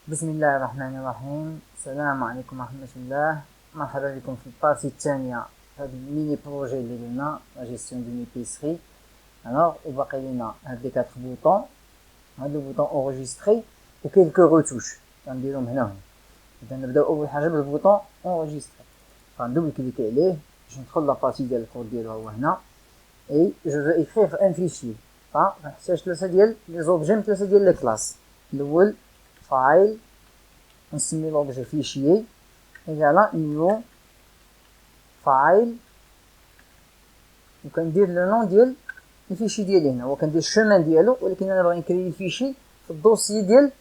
بسم الله الرحمن الرحيم. السلام عليكم ورحمة الله. مرحبا بكم في البارتي الثانية هذا الميني بروجي اللي درنا لا جيستيون دون ايبيسري. الوغ وباقي لينا هاد لي 4 بوطون، هاد لو بوطون اونجستري و كيلكو روتوش غنديرهم هنا وهنا. اذا نبداو اول حاجه بالبوطون اونجستري، غندوبل كليكي عليه باش ندخل لابارتي ديال الكود ديالو هو هنا اي جو فو اكريغ ان فيشي. فنحتاج 3 ديال لي زوبجي من 3 ديال لي كلاس. الاول فايل، نسمي لوبجي فيشيي إيكالا نيو فايل، وكندير لو نون ديال الفيشي ديالي هنا، وكندير الشومان ديالو، ولكن انا باغي نكري الفيشي في الدوسي ديال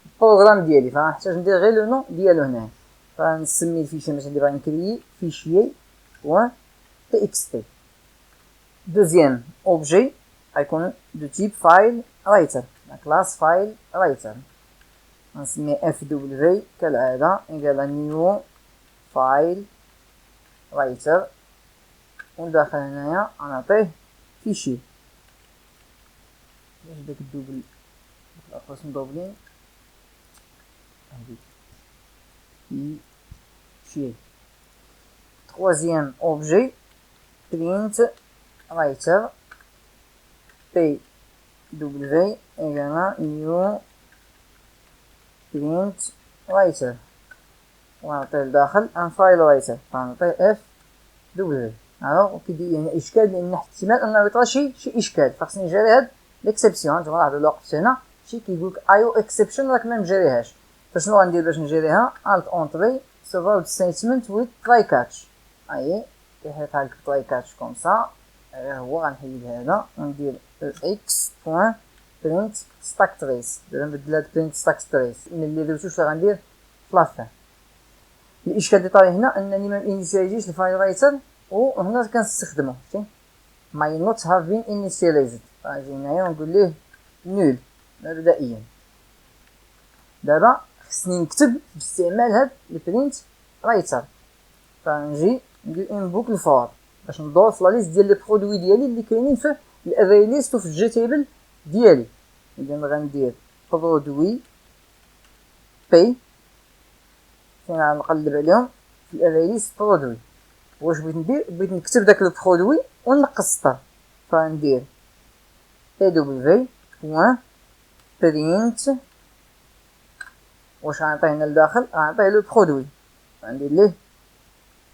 البروغرام ديالي، فغنحتاج ندير غير لو نون ديالو هنا. فنسمي الفيشي مثلا اللي باغي نكري فيشيي بوان تي اكس تي. دوزيام اوبجي غيكون دو تيب فايل رايتر، لا كلاس فايل رايتر، غنسميه اف دبليو كالعاده إيكالا نيو فايل رايتر، ونداخل هنايا غنعطيه فيشي. باش داك الدوبل الأقواس مدوبلين هادي فيشي. تروازيام اوبجي print writer بي دبليو إيكالا نيو print writer، وغنعطيه لداخل ان فايل رايتر، غنعطيه اف دبليو. الوغ كيدير يعني اشكال، لان احتمال انه يطرا شي اشكال، فخصني نجري هاد ليكسيبسيون. نتوما لاحظوا الوقت هنا شي كيقولك ايو اكسبشن راك ما مجريهاش. فشنو غندير باش نجريها؟ الت اونطري سيرفر ستيتمنت ويز تراي كاتش، اي كيحيط هاك تراي كاتش كوم سا. هو غنحيد هذا وندير اكس بوين برينت ستاك تريس. دابا نبدل هاد برينت ستاك تريس ملي درتوش غندير فلافين. الاشكال اللي طاري هنا انني ما انيشياليزيش الفايل رايتر، وهنا كنستخدمو شتي ماي نوت هاف بين انيشياليزد، غنجي هنايا ونقول ليه نول مبدئيا. دابا خصني نكتب باستعمال هاد البرينت رايتر، فنجي ندير ان بوكل فور باش ندور في لا ليست ديال لي برودوي ديالي اللي كاينين في الاري ليست وفي الجي تيبل ديالي. اذا غندير برودوي بي، فين غنقلب عليهم في الاري ليست برودوي. واش بغيت ندير؟ بغيت نكتب داك البرودوي ونقص السطر، فندير بي دبليو بوان برينت، واش غنعطيه هنا لداخل؟ غنعطيه لو برودوي، غندير ليه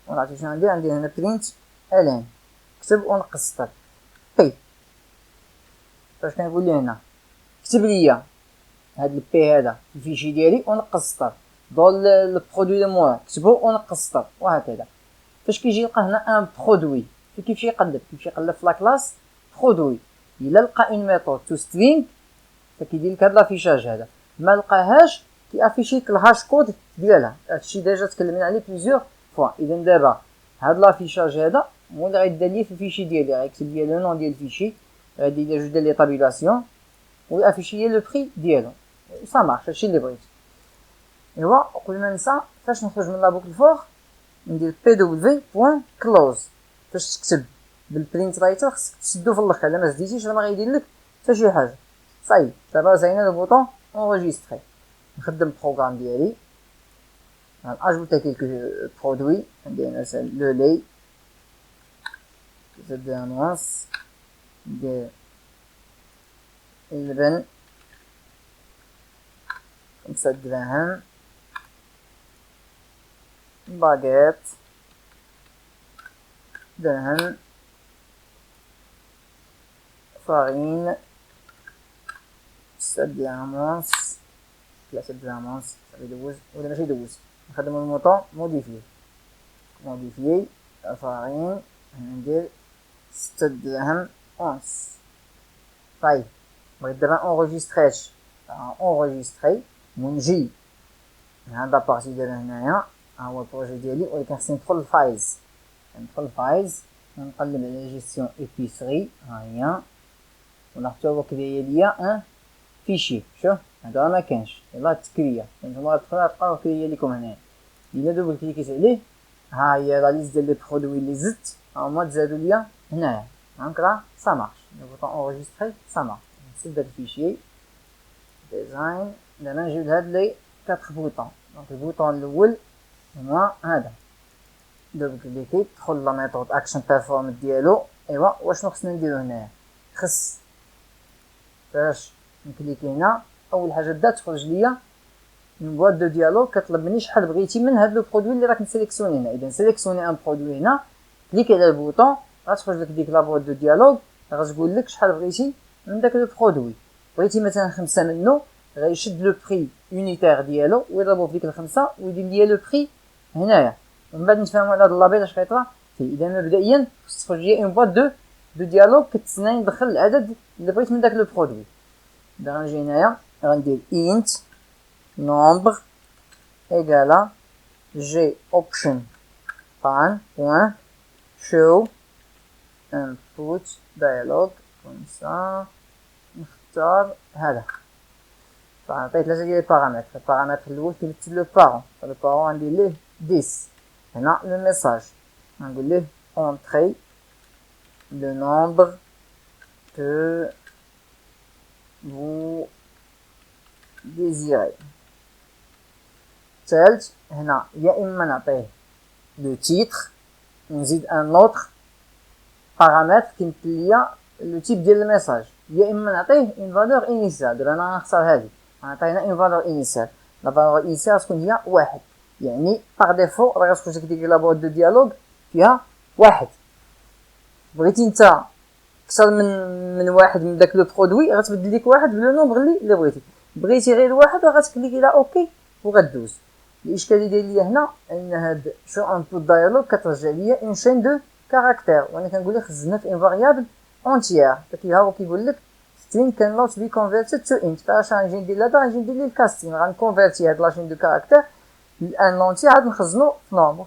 ونعطي شنو غندير هنا برينت الين، كتب ونقص السطر بي. فاش كنقول ليه هنا كتب ليا هاد البي هذا في الفيشي ديالي ونقص السطر، دول البرودوي دو موا كتبو ونقص السطر، وهكذا. فاش كيجي يلقى هنا ان برودوي، كيمشي يقلب في لا كلاس برودوي، الا لقى اون ميثود تو سترينغ فكيدير لك هاد لافيشاج هذا. ما لقاهاش كيافيشي لك الهاش كود ديالها. هادشي ديجا تكلمنا عليه بليزيور فوا. اذا دابا هاد لافيشاج هذا هو اللي غيدير لي في الفيشي ديالي، غيكتب لي لو نون ديال الفيشي، غيدير لي جوج ديال لي طابيلاسيون، ويافيشي لي لو بري ديالو. سا مارش، هادشي اللي بغيت. ايوا قبل ما ننسى، فاش نخرج من لا بوكل فور ندير بي دبليو بوين كلوز. فاش تكتب بالبرينت رايتر خصك تسدو في الاخر، الا ما سديتيش راه ما غيدير لك حتى شي حاجه. صاي دابا زينا لو بوطون اونجستري. نخدم البروغرام ديالي، غناجوتي كيلكو برودوي. ندير مثلا لو لي زد انونس، ندير اللبن 5 دراهم، باغيت درهم، فارين 6 دراهم ونص، 3 دراهم ونص. صافي دوز ولا ماشي دوز. نخدمو الموطون موديفيي فارين، ندير 6 دراهم ونص. طيب بغيت دابا اونغيستريش، اونغيستري ونجي هاد لابارتي دابا هنايا. ها هو البروجي ديالي، ولكن خصني ندخل للفايلز. ندخل للفايلز ونقلب على جيستيون ايبيسري، ها هي، ونختار هو كريا ليا ان فيشي. شوف هذا ما كانش، يلاه تكريا. نتوما تدخلوا تلقاو كريا لكم هنا. الا دوبل كليكيت عليه، ها هي لا ليست ديال لي برودوي اللي زدت، ها هما تزادوا ليا هنايا. دونك راه سا مارش. لو بوطون اونغيستري سا مارش. نسد هاد الفيشي ديزاين. دابا نجيو لهاد لي 4 بوطون. دونك البوطون الاول هو هذا دوبل كليكي تدخل لا ميثود اكشن بيرفورم ديالو. ايوا واشنو خصنا نديرو هنايا؟ خص باش نكليكي هنا اول حاجه بدا تخرج ليا من بواط دو ديالوغ كطلب مني شحال بغيتي من هاد لو برودوي اللي راك نسيليكسيوني هنا. اذا سيليكسيوني ان برودوي هنا كليكي على البوطون غتخرج لك ديك لا بواط دو ديالوغ غتقول لك شحال بغيتي من داك لو برودوي. بغيتي مثلا 5 منه غيشد لو بري يونيتير ديالو ويضربو في ديك الخمسه ويدير ليا لو بري هنايا. ومن بعد نتفاهمو على هاد اللابيل اش غيطرا فيه. اذا مبدئيا خص تخرج ليا اون بواط دو ديالوغ كتسناني ندخل العدد اللي بغيت من داك لو برودوي. دا غنجي هنايا غندير int nombre égale à g option pan point show input dialog comme ça نختار هذا. فعطيت 3 ديال البارامتر. البارامتر الاول كيمثل لو بارون. لو بارون غندير ليه 10. هنا لو ميساج غنقول ليه entrer le nombre que vous désirez. الثالث هنا يا اما نعطيه لو تيتر ونزيد ان اوتر بارامتر كيمثل ليا لو تيب ديال الميساج، يا اما نعطيه اون فالور انيسيال. دابا انا غنختار هادي غنعطيه هنا اون فالور انيسيال. لا فالور انيسيال غتكون هي واحد، يعني باغ ديفو راه غتخرج لك ديك لا بواط دو ديالوغ فيها واحد. بغيتي نتا اكثر من واحد من داك لو برودوي غتبدل ليك واحد بلو نومبر اللي بغيتي. بغيتي غير واحد غتكليكي على اوكي وغدوز. الاشكاليه ديالي هنا ان هاد شو انبوت دايالوغ كترجع ليا اون شين دو كاركتير، وانا كنقول ليه خزنها في ان فاريابل اونتيير. هو كيقول لك string cannot be converted to int. فاش غنجي ندير لهذا غنجي ندير ليه الكاستين غنكونفيرتي هاد لا شين دو كاركتير لان لونتي عاد نخزنو في نومبر.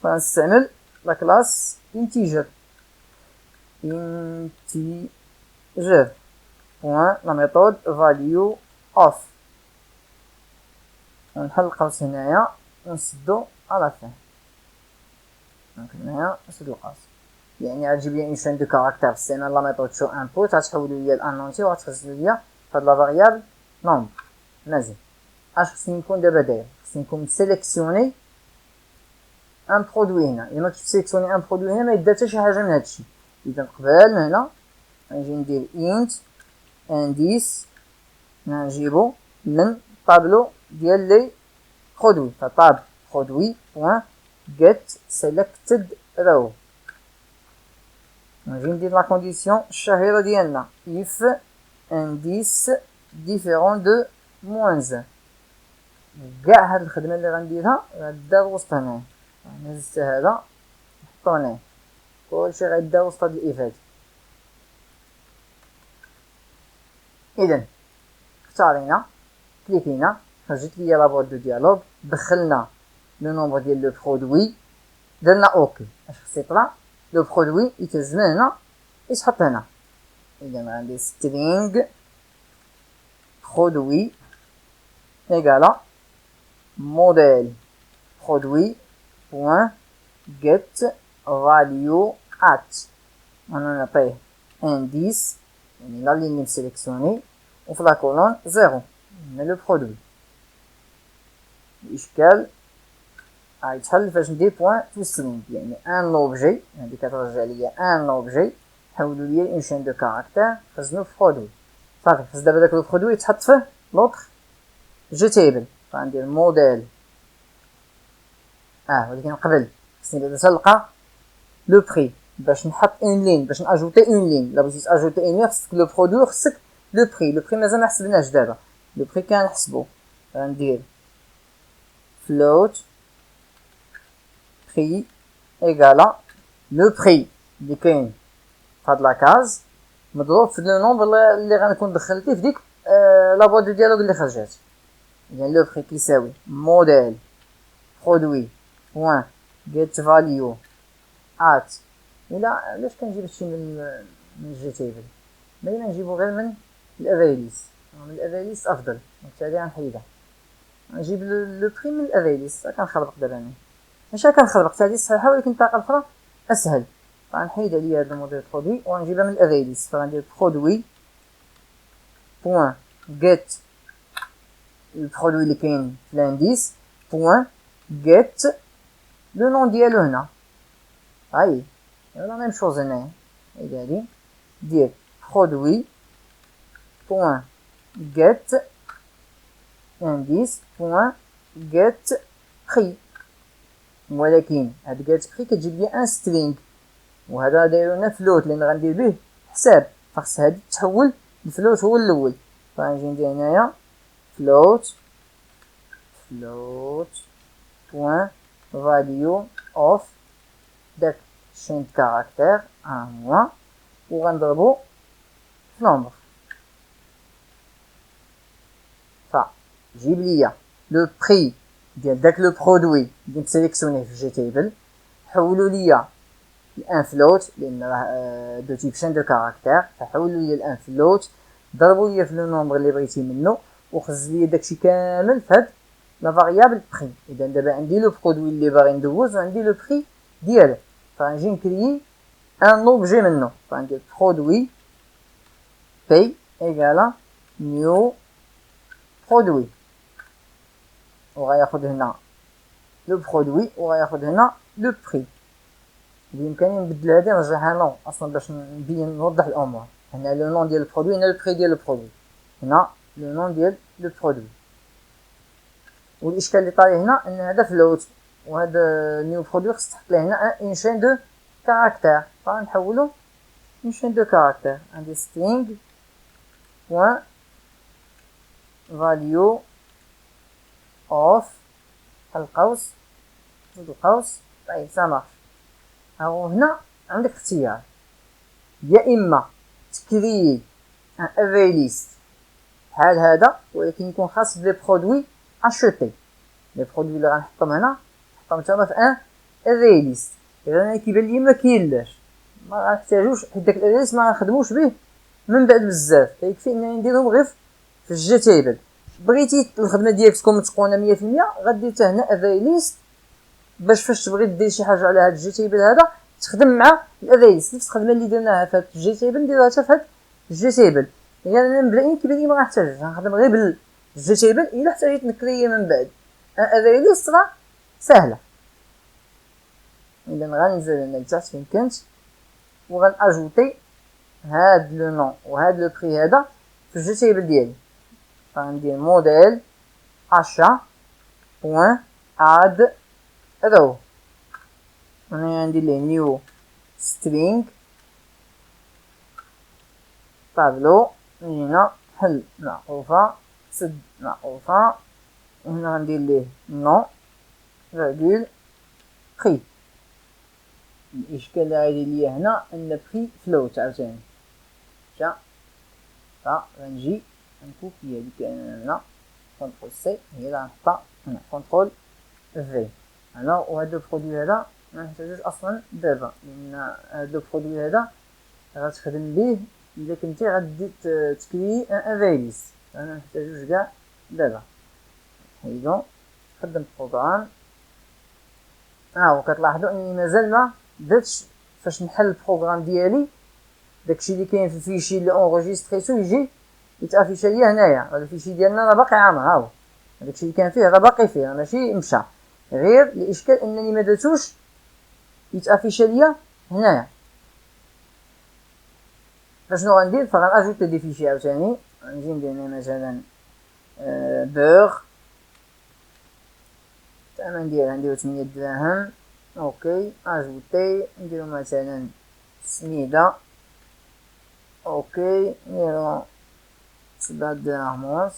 فنستعمل لا كلاس integer point la méthode value of. نحل القوس هنايا ونسدو على فين. دونك هنايا نسدو القوس، يعني غتجيب لي اون شين دو كاركتير باستعمال لا ميثود شو انبوت غتحولو ليا لانونتي وغتخزن ليا فهاد لا فاريابل نومبر. مزيان اش خصني نكون دابا داير؟ خصني نكون مسيليكسيوني ان برودوي هنا. الا ما كنتش مسيليكسيوني ان برودوي هنا ما يدير حتى شي حاجه من هادشي. اذا قبل من هنا غنجي ندير int indice نجيبو من طابلو ديال لي برودوي. فطاب برودوي بوان get selected row. نجي ندير لا كونديسيون الشهيره ديالنا if indice différent de moins. كاع هاد الخدمه اللي غنديرها غدار وسط هنا. نزلت هذا نحطو هنا كلشي غيدار وسط هاد الاف هادي. اذا اختارينا كليكينا خرجت ليا لا بواط دو ديالوغ، دخلنا لو نومبر ديال لو برودوي، درنا اوكي. اش خص يطلع؟ لو برودوي يتهز من هنا يتحط هنا. اذا غندير string برودوي ايكالا موديل برودوي بوان get value at. انا نعطيه indice يعني لا لين مسيليكسيوني وفي لا كولون زيرو من لو برودوي. الاشكال غيتحل فاش ندير بوان تو سترينغ، يعني ان اوبجي هادي كترجع ليا ان اوبجي حولوا ليا اون شين دو كاركتير خزنو في برودوي. صافي خص دابا داك لو برودوي يتحط فيه لوطر جي تيبل. غندير موديل ولكن قبل خصني دابا نلقى لو بري باش نحط اون لين باش ناجوتي اون لين. الا بغيتي تاجوتي اون لين خصك لو برودوي خصك لو بري. لو بري مازال ما حسبناش دابا، لو بري كنحسبو. غندير فلوت بري ايكالا لو بري اللي كاين فهاد لاكاز مضروب في لو نومبر اللي غنكون دخلتيه في ديك لا بواط دو ديالوغ اللي خرجات. اذا لو بري كيساوي موديل برودوي بوان get value at. الا علاش كنجيب هادشي من جي تيبل؟ بغينا نجيبو غير من الافيليس، من الافيليس افضل. دونك هادي غنحيدها نجيب لو بري من الافيليس. كنخربق دابا انا ماشي كنخربق، هادي صحيحه ولكن الطريقه الاخرى اسهل. غنحيد عليا هاد الموديل برودوي وغنجيبها من الافيليس. فغندير برودوي بوان get البرودوي اللي كاين في الانديس بوان جيت لو نون ديالو هنا. هاي لا ميم شوز هنايا، هاي هادي دير برودوي بوان جيت انديس بوان جيت بري، ولكن هاد جيت بري كتجيب لي ان سترينغ، وهذا دايرو لنا فلوت لان غندير به حساب، فخص هادي تحول الفلوت هو الاول. فغنجي ندير هنايا فلوت بوان فاليو اوف داك شين كاركتير هو، وغنضربو في نومبر. فجيب ليا لو بري ديال داك لو برودوي اللي مسيليكسيونيه في جي تيبل، حولو ليا الان فلوت لان راه دو تيب شين دو كاركتير، فحولو ليا الان فلوت، ضربو ليا في لو نومبر اللي بغيتي منه، وخزن ليا داكشي كامل في هاد لا فاريابل بري. اذا دابا عندي لو برودوي اللي باغي ندوز وعندي لو بري ديالو، فغنجي نكريي ان اوبجي منه، فغندير برودوي بي ايكالا نيو برودوي، وغياخد هنا لو برودوي وغياخد هنا لو بري. بإمكاني نبدل هادي نرجعها نون اصلا باش نبين نوضح الامور. هنا لو نون ديال البرودوي، هنا لو بري ديال البرودوي، هنا لو نون ديال لو برودوي. والاشكال اللي طاري هنا ان هذا فلوت وهذا نيو برودوي خص تحط له هنا ان شين دو كاركتير، فغنحولو ان شين دو كاركتير. عندي سترينغ بوان فاليو اوف القوس زيد القوس. طيب سامح، هاو هنا عندك اختيار، يا اما تكري ان اري ليست بحال هذا ولكن يكون خاص بلي برودوي اشوتي، لي برودوي اللي غنحطهم هنا نحطهم تما في ان اري ليست. اذا انا كيبان لي ما كاينلاش، ما غنحتاجوش حيت داك الاري ليست ما غنخدموش به من بعد بزاف، فيكفي انني نديرهم غير في الجي تيبل. بغيتي الخدمه ديالك تكون متقونه 100% غدير حتى هنا اري ليست، باش فاش تبغي دير شي حاجه على هاد الجي تيبل هذا تخدم مع الاري ليست، نفس الخدمه اللي درناها في هاد الجي تيبل نديروها حتى في هاد الجي تيبل. يعني انا مبدئيا كيبان لي ما غنحتاجش، غنخدم غير بالجي تيبل. الا احتاجيت نكري من بعد اري ليست راه سهله. اذا غنزل هنا لتحت فين كنت وغناجوتي هاد لو نون وهاد لو بري هذا في الجي تيبل ديالي. غندير موديل اشا بوان اد رو، انا غندير ليه نيو سترينغ طابلو، نجي هنا حل معروفة سد معروفة، وهنا غندير ليه نون فاغول بري. الاشكال اللي غيدير ليا هنا ان بري فلوت عاوتاني. جا غنجي نكوبي هادي كاينه هنا كونترول سي هي اللي غنحطها هنا كونترول في هنا. وهاد لو برودوي هذا ما نحتاجوش اصلا دابا لان هاد لو برودوي هذا غتخدم بيه الا كنتي غدي تكري ان اري ليست، انا محتاجوش كاع دابا. حيدو خدم البروغرام. وكتلاحظوا اني مازال ما درتش فاش نحل البروغرام ديالي داكشي اللي كاين في الفيشي اللي اونغيستريتو يجي يتافيشا ليا هنايا. هذا الفيشي ديالنا راه باقي عامر، هاهو داكشي اللي كان فيه راه باقي فيه، ماشي مشى، غير الاشكال انني ما درتوش يتافيشا ليا هنايا. فشنو غندير؟ فغنأجوتي دي فيشي عاوتاني. غنجي ندير هنا مثلا بوغ الثمن ديالها نديرو 8 دراهم. اوكي اجوتي نديرو مثلا سميدة. اوكي نديرو 7 دراهم ونص.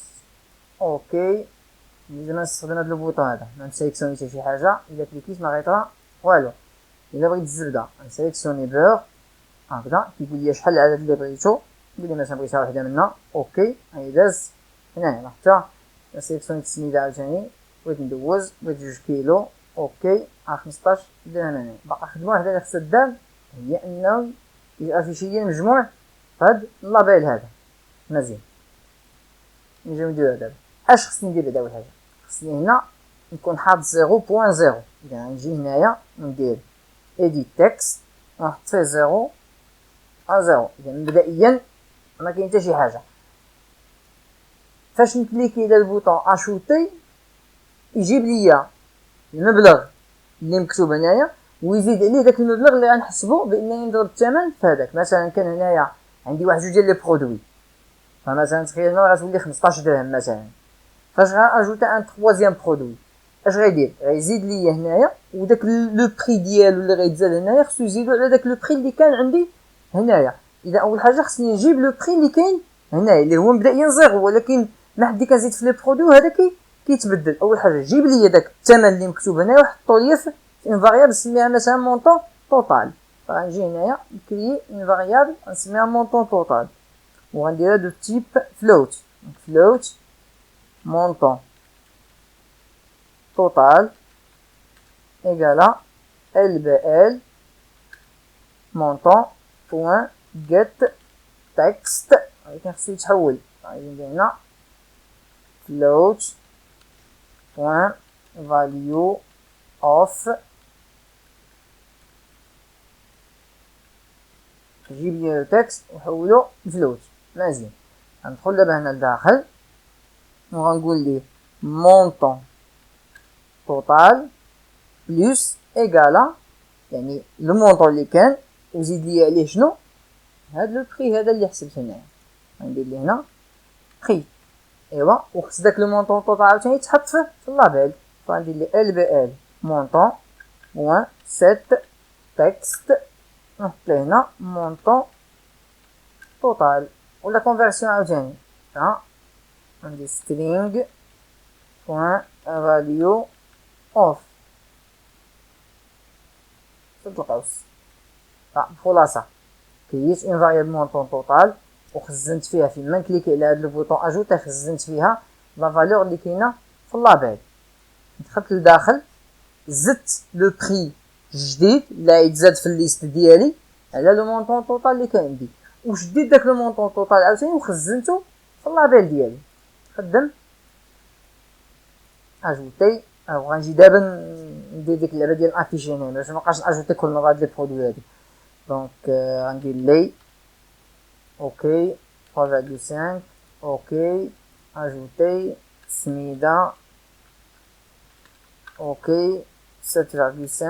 اوكي لازم نستخدم هاد البوطون هذا، نسيليكسيوني حتى شي حاجة، الا كليكيت ما غيطرا والو. الا بغيت الزبدة نسيليكسيوني بوغ هكذا، كيقول لي شحال العدد اللي بغيتو، نقول لي مثلا بغيتها وحده منا. اوكي هاي داز هنايا حتى نسيليكسيوني السميده عاوتاني، بغيت ندوز بغيت 2 كيلو. اوكي 15 درهم هنايا. باقا خدمه وحده اللي خصها دار هي انه يافيشي لي المجموع فهاد اللابيل هذا مزيان. نجيو نديرو دابا. اش خصني ندير بعدا؟ اول حاجه خصني هنا نكون حاط 0.0. اذا نجي هنايا ندير edit text ونحط فيه 0 0. اذا مبدئيا ما كاين حتى شي حاجه. فاش نكليكي على البوطون اشوتي يجيب ليا المبلغ اللي مكتوب هنايا ويزيد عليه داك المبلغ اللي غنحسبو بانني نضرب الثمن في هذاك. مثلا كان هنايا عندي واحد جوج ديال لي برودوي، فمثلا تخيلنا غتولي 15 درهم مثلا. فاش غاجوتا ان تروازيام برودوي اش غيدير؟ غيزيد ليا هنايا وداك لو بري ديالو اللي غيتزاد هنايا خصو يزيدو على داك لو بري اللي كان عندي هنايا. اذا اول حاجه خصني نجيب لو بري اللي كاين هنايا اللي هو مبدئيا زيرو، ولكن ما حدي كنزيد في لي برودوي هذا كيتبدل. اول حاجه جيب لي داك الثمن اللي مكتوب هنايا وحطو لي في ان فاريابل سميها مثلا مونطون توتال. فغنجي هنايا نكري ان فاريابل نسميها مونطون توتال وغنديرها دو تيب فلوت. فلوت مونطون توتال égale LBL montant point get text. كان خصو يتحول غادي ندير هنا float point value of جيب لي التكست وحولو لفلوت. مزيان غندخل دابا هنا لداخل وغنقول ليه montant total بلس ايكالا يعني لو مونطون اللي كان وزيد لي عليه شنو هاد لو بري هذا اللي حسبت هنايا. غندير ليه هنا بري ايوا وخص داك لو مونطون توتال عاوتاني يتحط في اللابيل. فغندير ليه ال بي ال مونطون بوان سيت تكست نحط ليه هنا مونطون توتال ولا كونفيرسيون عاوتاني. ها غندير سترينغ بوان فاليو اوف سد القوس. بخلاصه كريت اون فاريابل مونطون توتال وخزنت فيها فيما نكليكي على هاد لو بوطون اجوتي خزنت فيها لا فالور اللي كاينه في اللابيل. دخلت لداخل زدت لو بري جديد اللي غيتزاد في الليست ديالي على لو مونطون توتال اللي كان عندي وشديت داك لو مونطون توتال عاوتاني وخزنته في اللابيل ديالي. خدم اجوتي غنجي دابا ندير ديك اللعبه ديال افيشي هنا باش مابقاش ناجوتي كل مره هاد لي برودوي هادي. دونك غندير لي اوكي 3.5 اوكي اجوتي سميده اوكي 7.5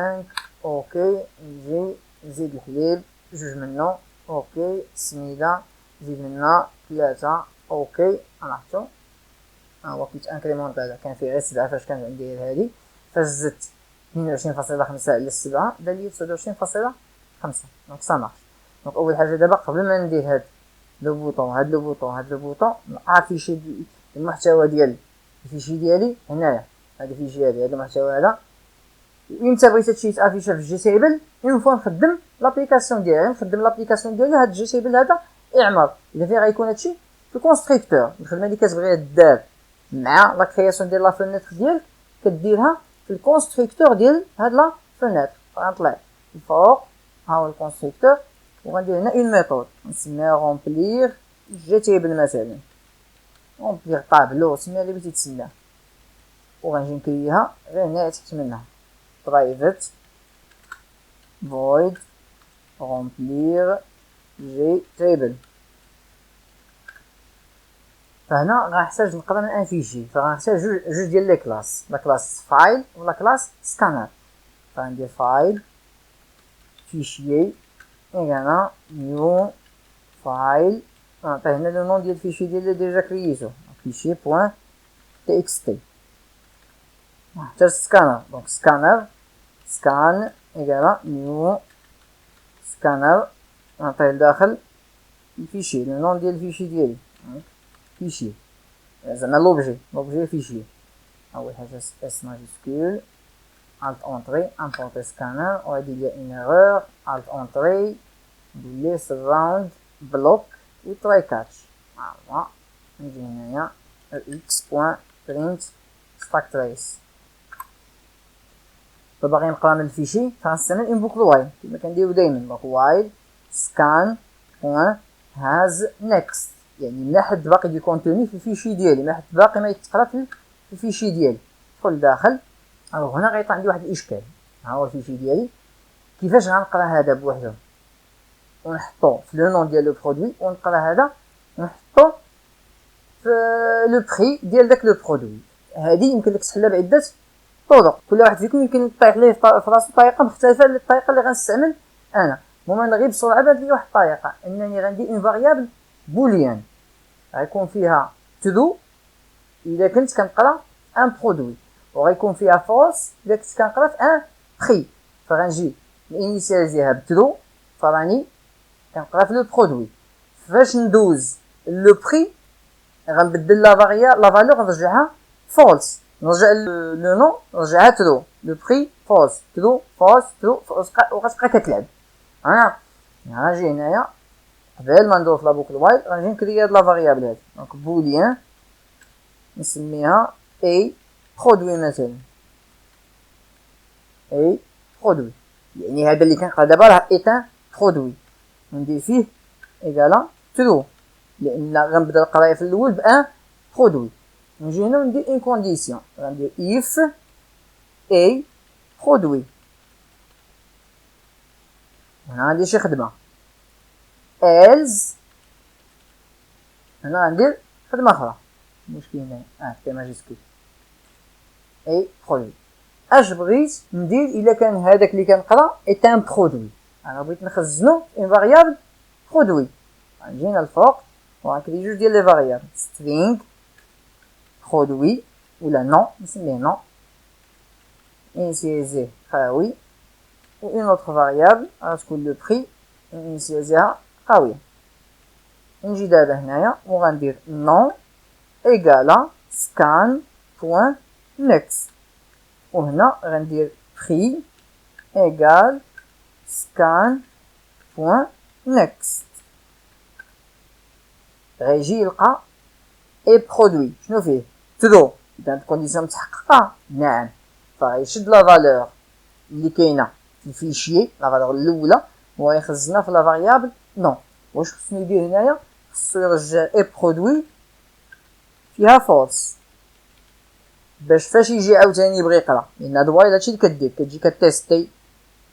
اوكي نجي نزيد الحليب جوج منو اوكي سميده نزيد منها 3 اوكي لاحظتو هو كيتانكريمونط. هذا كان فيه غير 7 فاش كان عندي هادي فاش زدت 22.5 على 7 دار لي 29.5. دونك سا مارش. دونك اول حاجه دابا قبل ما ندير هاد لو بوطون هاد لو بوطون نافيشي المحتوى ديال الفيشي ديالي هنايا. هاد الفيشي هذا المحتوى هذا امتى بغيت هادشي يتافيشا في جيسيبل اون فوا نخدم لابليكاسيون ديالي نخدم لابليكاسيون ديالي هاد جيسيبل هذا اعمر الا فيه غيكون هادشي في الكونستركتور. الخدمه اللي كتبغيها دار مع لا كرياسيون ديال لا فونيتر ديالك كديرها في الكونستركتور ديال هاد لا فونيتر. غنطلع الفوق ها هو الكونستركتور وغندير هنا اون ميثود نسميها رومبلير جي تيبل مثلا رومبلير طابلو سميها اللي بغيتي تسميها وغنجي نكريها غير هنا تحت منها برايفت void رومبلير جي تيبل. فهنا غنحتاج نقرا من ان فيشي فغنحتاج جوج ديال لي كلاس لا كلاس فايل ولا كلاس سكانر. فغندير فايل فيشيي ايغالا نيو فايل نعطيه هنا لو نون ديال الفيشي ديالي ديجا كرييتو فيشي بوان تي اكس تي. نحتاج سكانر دونك سكانر سكان ايغالا نيو سكانر نعطيه لداخل الفيشي لو نون ديال الفيشي ديالي فيشي زعما لوبجي فيشي. اول حاجه اس ماجيسكول الت اونطري امبورتي سكانر وغادي ليا اون ايرور الت اونطري ندير ليه سراوند بلوك و تراي كاتش. فوالا نجي هنايا اكس بوان برينت ستاك تريس. فباغي نقرا من الفيشي فغنستعمل اون بوكل وايل كما كنديرو دايما. دونك وايل سكان بوان هاز نيكست يعني ما حد باقي دي كونتوني في الفيشي ديالي ما حد باقي ما يتقرا في الفيشي ديالي. ندخل داخل الوغ هنا غيطلع عندي واحد الاشكال. ها هو الفيشي ديالي كيفاش غنقرا هذا بوحدو ونحطو في لو نون ديال لو برودوي ونقرا هذا ونحطو في لو بري ديال داك لو برودوي. هذه يمكن لك تحلها بعده طرق، كل واحد فيكم يمكن يطيح ليه في راسو طريقه مختلفه للطريقه اللي غنستعمل انا. المهم انا غير بسرعه بان لي واحد الطريقه انني غندير اون فاريابل بوليان غيكون فيها ترو اذا كنت كنقرا ان برودوي، وغيكون فيها فولس اذا كنت كنقرا في ان بري. فغنجي نينيسياليزيها بترو فراني كنقرا في لو برودوي. فاش ندوز لو بري غنبدل لا فالور غنرجعها فولس، نرجع لو نون نرجعها ترو، لو بري فولس ترو فولس ترو وغتبقى كتلعب. انا غنجي هنايا قبل ما ندور في لا بوكل وايل غنجي نكري هاد لا فاريابل هادي، دونك بوليان نسميها اي برودوي مثلا، اي برودوي يعني هذا اللي كنقرا دابا راه ايتان برودوي، ندير فيه ايكالا ترو لان غنبدا القرايه في الاول بان برودوي. نجي هنا وندير اون كونديسيون، غندير اف اي برودوي. هنا غندير شي خدمه else، هنا غندير خدمه اخرى مشكل هنا في ماجيسكول اي برودوي. اش بغيت ندير الا كان هذاك اللي كنقرا ايتان برودوي، انا بغيت نخزنو اون فاريابل برودوي، غنجي هنا الفوق وغنكري جوج ديال لي فاريابل string برودوي ولا نون نسميه نون انيسياليزيه خاوي، و اون اوتر فاريابل غتكون لو بري انيسياليزيها خاويه. نجي دابا هنايا وغندير نون ايكالا سكان بوين نيكست، وهنا غندير بري ايكال سكان بوين نيكست. غيجي يلقى اي برودوي شنو فيه ترو، اذا الكونديسيون متحققه نعم، فغيشد لا فالور اللي كاينه في الفيشي لا فالور الاولى وغيخزنها في لا فاريابل نون. واش خصني يدير هنايا؟ خصو يرجع اي برودوي فيها فولس باش فاش يجي عاوتاني يبغي يقرا، لان هاد الوايل هادشي اللي كدير كتجي كتيستي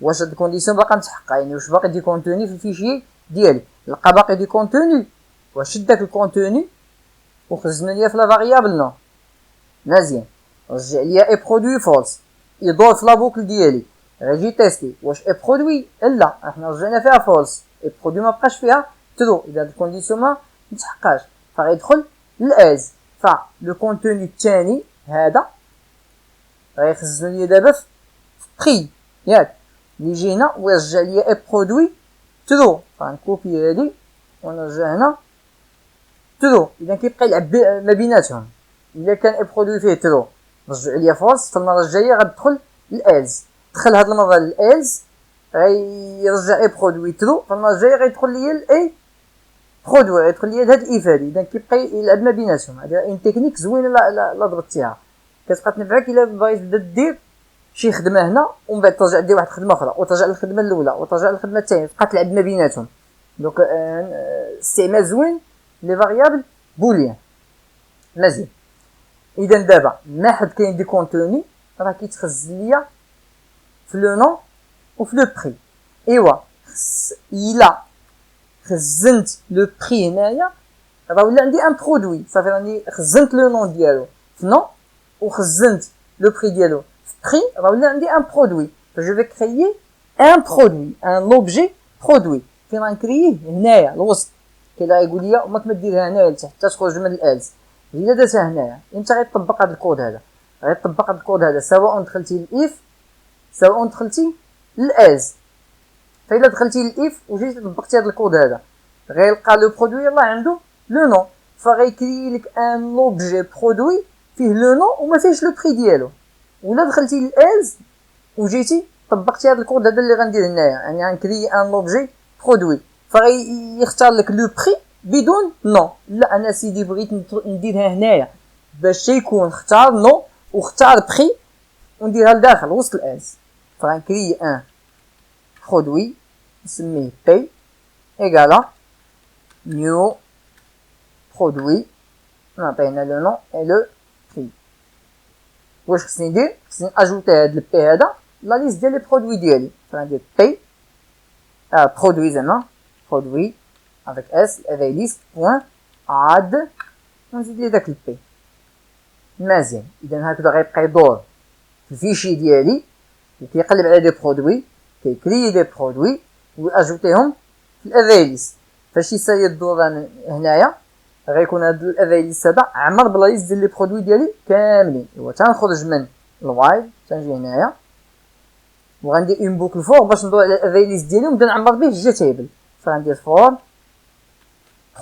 واش هاد الكونديسيون باقا متحققه، يعني واش باقي دي كونتوني في الفيشي ديالي، لقى باقي دي كونتوني وشد داك الكونتوني وخزن ليا في لا فاريابل نون مزيان، رجع ليا اي برودوي فولس، يدور في لا بوكل ديالي غيجي تيستي واش اي برودوي لا احنا رجعنا فيها فولس، اي برودوي ما بقاش فيها ترو، اذا الكونديسيون ما متحققاش فغيدخل للاز. فلو كونتوني الثاني هذا غيخزن ليا دابا في بري ياك، يجي هنا ويرجع ليا اي برودوي ترو، فغنكوبي هادي ونرجع هنا ترو، اذا كيبقى يلعب ما بيناتهم. الا كان اي برودوي فيه ترو رجع ليا فولس، فالمره الجايه غتدخل للالز، دخل هاد المره للالز غيرجع اي برودوي ترو، فالمره الجايه غيدخل ليا الاي برودوي غيدخل ليا هاد الايف هادي، اذا كيبقى يلعب ما بيناتهم. هذه ان تكنيك زوينه لا ضبطتيها كتبقى تنفعك الا بغيتي تبدا دير شي خدمه هنا ومن بعد ترجع دير واحد الخدمه اخرى وترجع للخدمه الاولى وترجع للخدمه الثانيه، تبقى تلعب ما بيناتهم. دونك استعمال زوين لي فاريابل بوليان مزيان. اذا دابا ما حد كاين دي كونتوني راه كيتخزن ليا في لو نون وفي لو بري. ايوا الا خزنت لو بري هنايا راه ولا عندي ان برودوي، صافي راني خزنت لو نون ديالو في نون وخزنت لو بري ديالو في بري، راه ولا عندي ان برودوي. فجو في كريي ان برودوي ان اوبجي برودوي فين غنكرييه هنايا الوسط. كاين اللي غيقول لي وما تمديرها هنايا لتحت حتى تخرج من الالز، الا درتها هنايا انت غيطبق هذا الكود هذا، غيطبق هذا الكود هذا سواء دخلتي للاف سواء دخلتي للالز. فإلا دخلتي للاف وجيتي طبقتي هذا الكود هذا غيلقى لو برودوي يلاه عنده لو نون، فغيكري لك ان اوبجي برودوي فيه لو نون وما فيهش لو بري ديالو. ولا دخلتي للالز وجيتي طبقتي هذا الكود هذا اللي غندير هنايا، يعني غنكري ان اوبجي برودوي فغيختار لك لو بري بدون نون. لا انا سيدي بغيت نديرها هنايا باش يكون اختار نون واختار بري ونديرها لداخل وسط الالز. فغنكري ان برودوي نسميه بي ايكالا نيو برودوي، نعطينا لو نون اي لو بري. واش خصني ندير؟ خصني اجوتي هاد البي هذا لا ليست ديال لي برودوي ديالي، فغندير بي برودوي زعما برودوي avec s avec liste point add ونزيد ليه داك البي. مزيان، اذا هكذا غيبقى يدور في الفيشي ديالي وكيقلب على دي برودوي، كيكري دي برودوي وياجوتيهم في الافايليست. فاش يسالي الدور هنايا غيكون هاد الافايليست هذا عمر بلايص ديال لي برودوي ديالي كاملين. ايوا تنخرج من الوايل تنجي هنايا وغندير اون بوكل فور باش ندور على الافايليست ديالي ونبدا نعمر به الجي تيبل. فغندير فور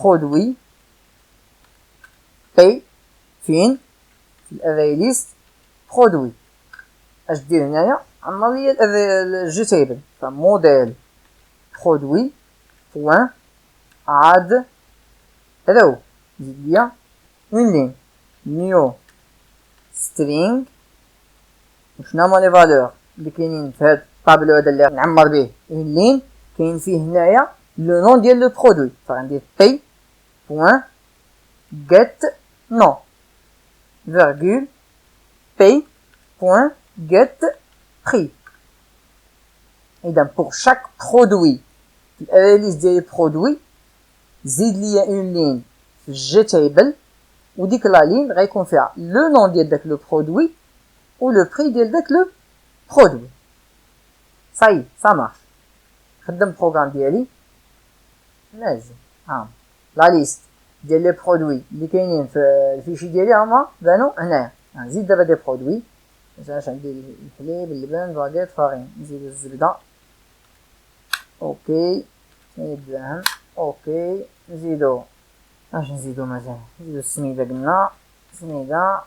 برودوي بي فين في الافايليست برودوي. اش دير هنايا؟ عمر ليا الجي تيبل. فموديل برودوي بوان اد هذا هو. زيد ليا اون لين نيو سترينغ. وشنو هما لي فالور اللي كاينين في هاد الطابلو هذا اللي نعمر به؟ اون لين كاين فيه هنايا لو نون ديال لو برودوي. فغندير بي بوان get نون فيرغول pay point get prix. اذا pour chaque produit في الاناليز ديال البرودوي زيد ليا اون لين في الجي تيبل وديك لا لين غيكون فيها لو نون ديال داك لو برودوي و لو بري ديال داك لو برودوي. صاي سا مارش. خدم البروغرام ديالي مزيان. لا ليست ديال لي برودوي اللي كاينين في الفيشي ديالي هما بانو هنايا. نزيد دابا دي برودوي. مثلا عندي الحليب اللبن باغيت فارين. نزيد الزبده اوكي. الدراهم اوكي. نزيدو اش نزيدو مثلا نزيدو السميده قلنا سميده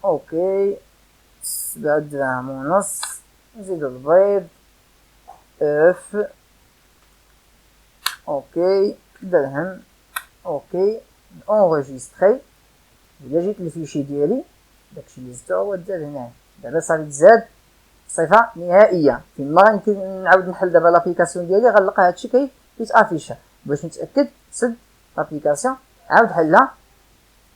اوكي 7 دراهم ونص. نزيدو البيض اف اوكي درهم اوكي. اونغيستري. الا جيت للفيشي ديالي داكشي اللي زدتو هو تزاد هنا. دابا صافي تزاد صفه نهائيه. فين ما يمكن نعاود نحل دابا لابليكاسيون ديالي غنلقى هادشي كيتافيشا. باش نتاكد سد لابليكاسيون عاود حلها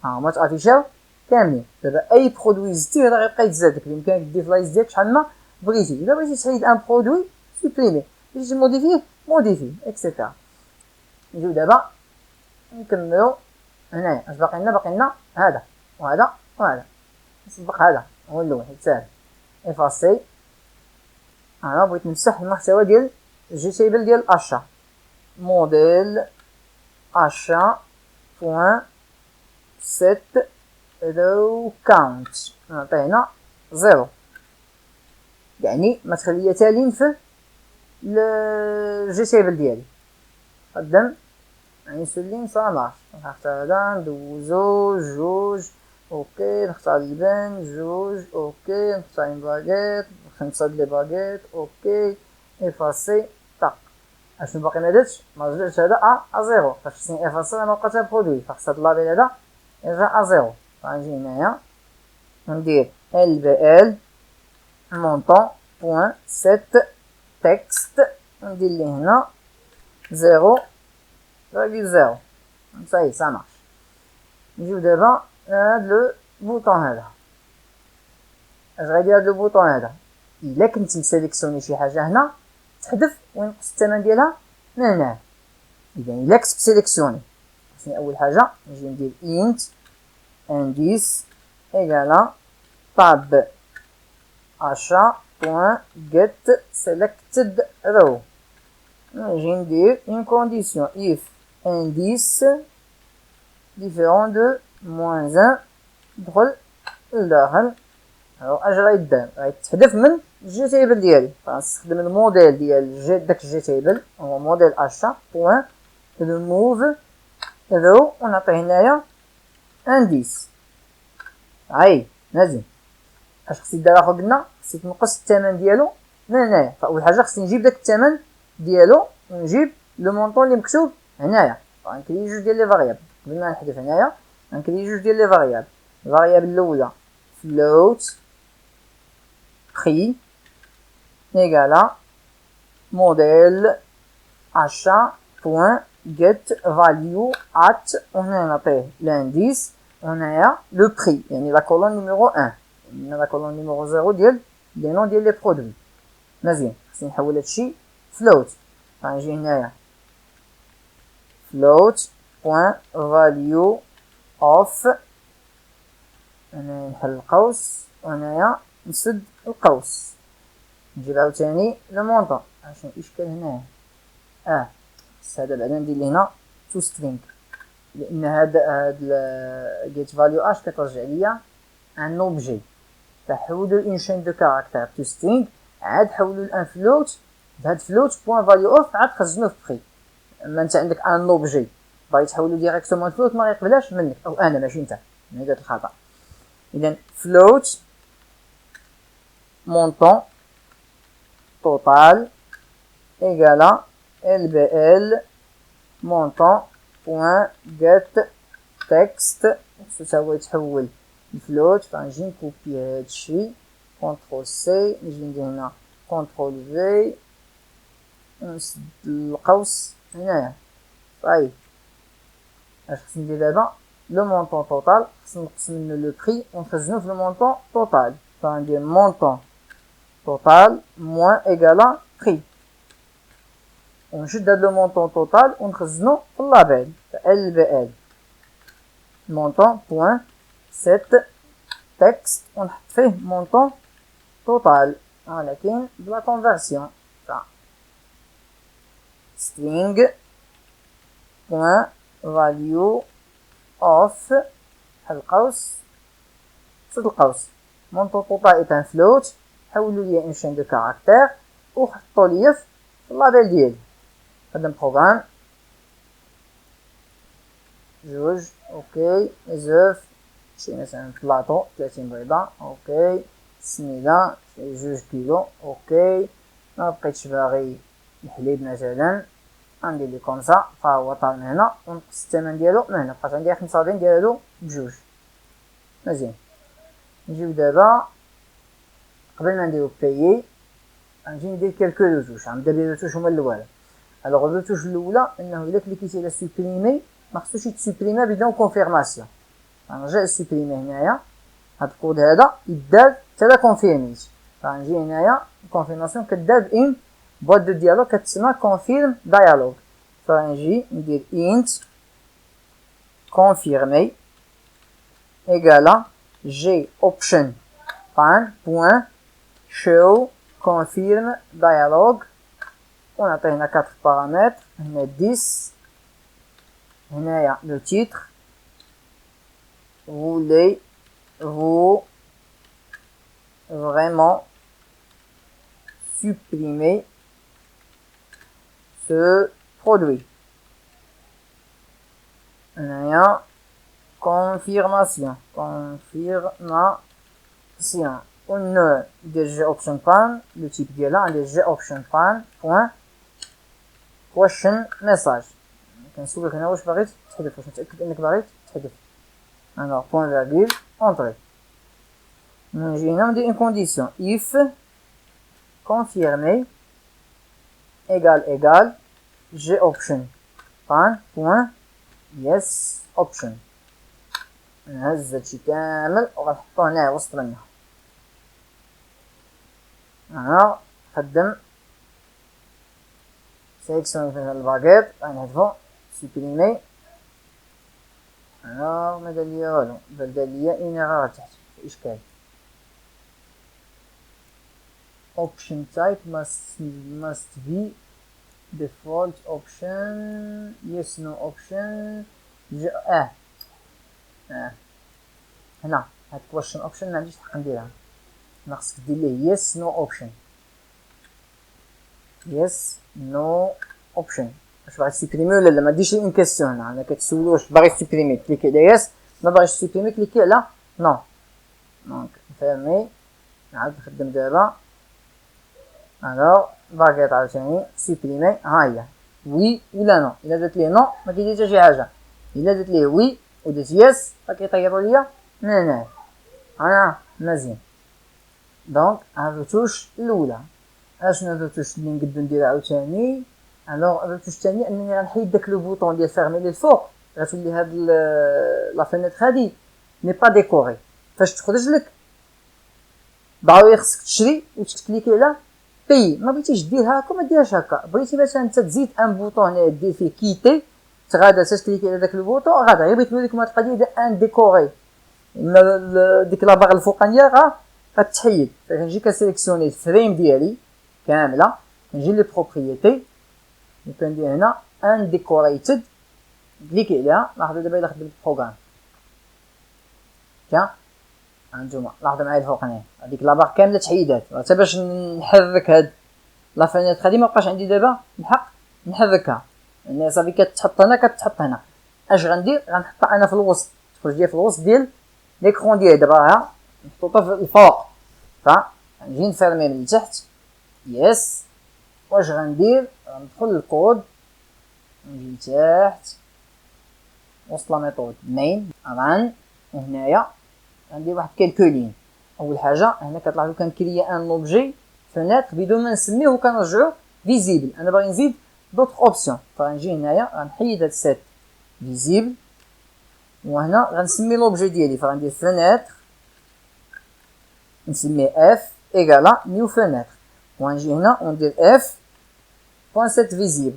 ها هما تافيشاو كاملين. دابا اي برودوي زدتيه راه غيبقى يتزاد لك. بامكانك دير في لايست ديالك شحال ما بغيتي. الا بغيتي تحيد ان برودوي سوبريمي، بغيتي موديفيه موديفي اكسيتيرا. نجيو دابا نكملو هنايا. اش باقي لنا؟ باقي لنا هذا وهذا وهذا. نسبق هذا هو الاول حيت ساهل. افاسي. انا بغيت نمسح المحتوى ديال الجي تيبل ديال الاشا. موديل اشا بوان سيت رو كاونت. نعطيه هنا زيرو يعني ما تخليه تالين في الجي تيبل ديالي. قدم يعني سلين صا مارش. نختار هذا ندوزو جوج اوكي. نختار اللبن جوج اوكي. نختار اون باغيت نصاد لي باغيت اوكي. افاسي طاق. اشنو باقي ما درتش؟ ما رجعتش هذا زيرو. فاش خصني افاسي ما بقاش برودوي. فخص هاد لابيل هذا يرجع زيرو. غنجي هنايا ندير ال بي ال مونطون بوان سيت تكست. ندير ليه هنا زيرو فاغيل زيرو. صاي سا مارش. نجيو دابا هاد لو بوطون هذا. اش غيدير هاد لو بوطون هذا؟ الا كنت مسيليكسيوني شي حاجه هنا تحذف وينقص الثمن ديالها من هنا. اذا الا كنت مسيليكسيوني خصني اول حاجه نجي ندير انت انديس ايكالا طاب اشا بوان جيت سيلكتد رو. نجي ندير اون كونديسيون if indice différent de moins 1 دخل لداخل. اش غيدار؟ غيتحذف من الجي تيبل ديالي. غنستخدم الموديل ديال داك الجي تيبل هو موديل اشا بوان ريموف رو ونعطيه هنايا انديس. هاي مزيان. اش خصني دير اخر؟ قلنا خصني نقص الثمن ديالو من هنايا. فاول حاجه خصني نجيب داك الثمن ديالو ونجيب لو مونطون اللي مكتوب هنايا. غنكري جوج ديال لي فاريابل قبل ما نحذف هنايا. غنكري جوج ديال لي فاريابل. الفاريابل الاولى فلوت prix égale modèle achat point get value at. وهنا نعطيه l'indice وهنايا le prix يعني la colonne numéro 1. la colonne numéro 0 ديال لي نون ديال لي برودوي. مزيان. خصني نحول هادشي float. غنجي هنايا float point value اوف، انا نحل القوس وانايا نسد القوس، نجيب عاوتاني لو مونطون. شنو الاشكال هنايا؟ بس هذا بعدا ندير هنا تو سترينغ، لان هاد get value h كترجع ليا ان اوبجي، فحولو ان شين دو كاركتير تو سترينغ، عاد حولو لان فلوت، بهاد فلوت بوان فاليو اوف عاد خزنوه في بخي. اما انت عندك ان اوبجي باغي تحولو ديريكتومون فلوت ما يقبلهاش منك، او انا ماشي انت، من هذا الخطا. اذا فلوت مونطون توتال ايكالا LBL مونطون بوان get تكست، تساوي تحول الفلوت. فنجي نكوبي هادشي كونترول سي، نجي ندير هنا كونترول في ونسد القوس هنايا. طيب اش خصني ندير دابا؟ لو مونطون توتال خصني نقسم منو لو بري ونخزنو في لو مونطون توتال، فندير مونطون توتال موان ايكالا بري، ونشد هاد لو مونطون توتال ونخزنو في اللابيل LBL مونطون بوان سيت تكست، ونحط فيه مونطون توتال ولكن بلا كونفرسيون. string point value of القوس سد القوس مونطون توتال est un float، حولوا لي ان شين دو كاركتير وحطوا لي في اللابيل ديالي. خدم بروغرام جوج اوكي، زوف شي مثلا بلاطو 30 بيضة اوكي، سنيدة جوج كيلو اوكي، ما بقيتش باغي الحليب مثلا غندير لي كومسا، فهو طال من هنا ونقص الثمن ديالو من هنا، بقات عندي 45 ديالو بجوج. مزيان، نجيو دابا قبل ما نديرو بايي غنجي ندير كالكو دو توش. غنبدا بلي دو توش هما الاولى. الوغ دو توش الاولى انه الا كليكيتي على سوبريمي ما خصوش يتسوبريمي بدون كونفيرماسيون. غنرجع لسوبريمي هنايا، هاد الكود هذا يدار حتى لا كونفيرميت، غنجي هنايا كونفيرماسيون كدار بان بواط دو ديالوغ كتسمى كونفيرم ديالوغ، فغنجي ندير انت كونفيرمي ايكالا جي اوبشن بان بوان شو كونفيرم ديالوغ، ونعطي هنا 4 بارامتر، هنا 10، هنايا لو تيتر voulez-vous vraiment supprimer ce produit. هنايا confirmation ون ندير جي اوبشن بان، لو تيب ديالها ندير جي اوبشن بان بوان question message. كنسولك هنا واش باغي تحذف، واش متاكد انك باغي تحذف. alors point virgule entrée. نجي هنا ندير une condition if confirmé égal g option pan point yes option. نهز هادشي كامل وغنحطو هنا وسط منها. انا خدم سيليكسيون في الباكيت غنهدفو سوبريمي. ما دار ليا والو، بل دار ليا اون ايرور تحت في اشكال. option type must be default option yes no option هنا هاد question option ما عنديش الحق نديرها، هنا خصك دير ليه yes no option yes no option. واش باغي تسوبريمي ولا لا؟ ما ديرش لي اون كيسيون هنا، انا كتسولو واش باغي تسوبريمي كليكي على يس، ما باغيش تسوبريمي كليكي على نو. دونك فيرمي نعاود نخدم دابا. الوغ باغيت عاوتاني سوبريمي، ها هي وي ولا نو. الا درت ليه نو ما كيدير حتى شي حاجه، الا درت ليه وي ودرت يس فكيطيروا ليا من هنا. انا مزيان. دونك هاد التوش الاولى. اشنو هاد التوش اللي نقدو ندير عاوتاني؟ الوغ هاد التوش الثاني انني غنحيد داك لو بوطون ديال فيرمي للفوق، غتولي هاد لا فينيتر هادي ني با ديكوري. فاش تخرج لك ضروري خصك تشري وتكليكي على بي. ما بغيتيش ديرها هكا ما ديرهاش هكا، بغيتي مثلا انت تزيد ان بوطون هنا دير فيه كيتي تغادى تكليكي على داك البوطون غادا غير بغيت نوري لكم هاد القضيه ديال ان ديكوري ديك لاباغ الفوقانيه غتحيد كنجي كنسيليكسيوني الفريم ديالي كامله كنجي لي بروبريتي وكندير هنا ان ديكوريتد كليكي عليها لاحظوا دابا الا خدمت البروغرام هانتوما لاحظوا معايا الفوقانيه هذيك لاباغ كامله تحيدات حتى باش نحرك هاد لا فينيتر هادي مابقاش عندي دابا الحق نحركها يعني صافي كتحط هنا كتحط هنا اش غندير غنحطها انا في الوسط تخرج ليا في الوسط ديال ليكرون ديالي دابا ها محطوطه في الفوق غنجي نفيرمي من التحت يس واش غندير غندخل للكود نجي لتحت وسط لا ميثود مين ران وهنايا غندير واحد كالكولين اول حاجه هنا كتلاحظوا كنكريا ان اوبجي فينيتر بدون ما نسميه وكنرجعو فيزيبل انا باغي نزيد دوطخ اوبسيون فغنجي هنايا غنحيد هاد سيت فيزيبل وهنا غنسمي لوبجي ديالي فغندير فينيتر نسميه اف ايكالا نيو فينيتر وغنجي هنا وندير اف بوان سيت فيزيبل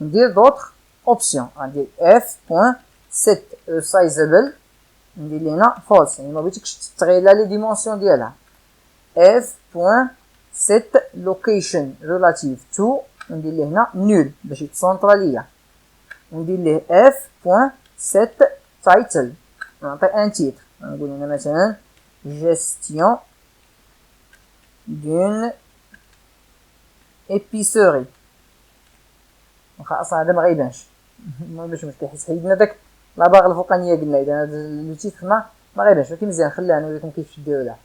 ندير دوطخ اوبسيون غندير اف بوان سيت سايزابل ندير لي هنا فولس يعني ما بغيتكش تغير لي ديمونسيون ديالها اف بوان سيت لوكيشن ريلاتيف تو ندير ليه هنا نول باش يتسونطرا ليا وندير ليه اف بوان سيت تايتل نعطي ان تيتر نقول هنا مثلا gestion d'une épicerie واخا اصلا هذا ما غيبانش ما باش مشكل حيت حيدنا داك لاباغ الفوقانيه قلنا اذا لو تيتر ما غيبانش ولكن مزيان خليها نوريكم كيفاش ديروها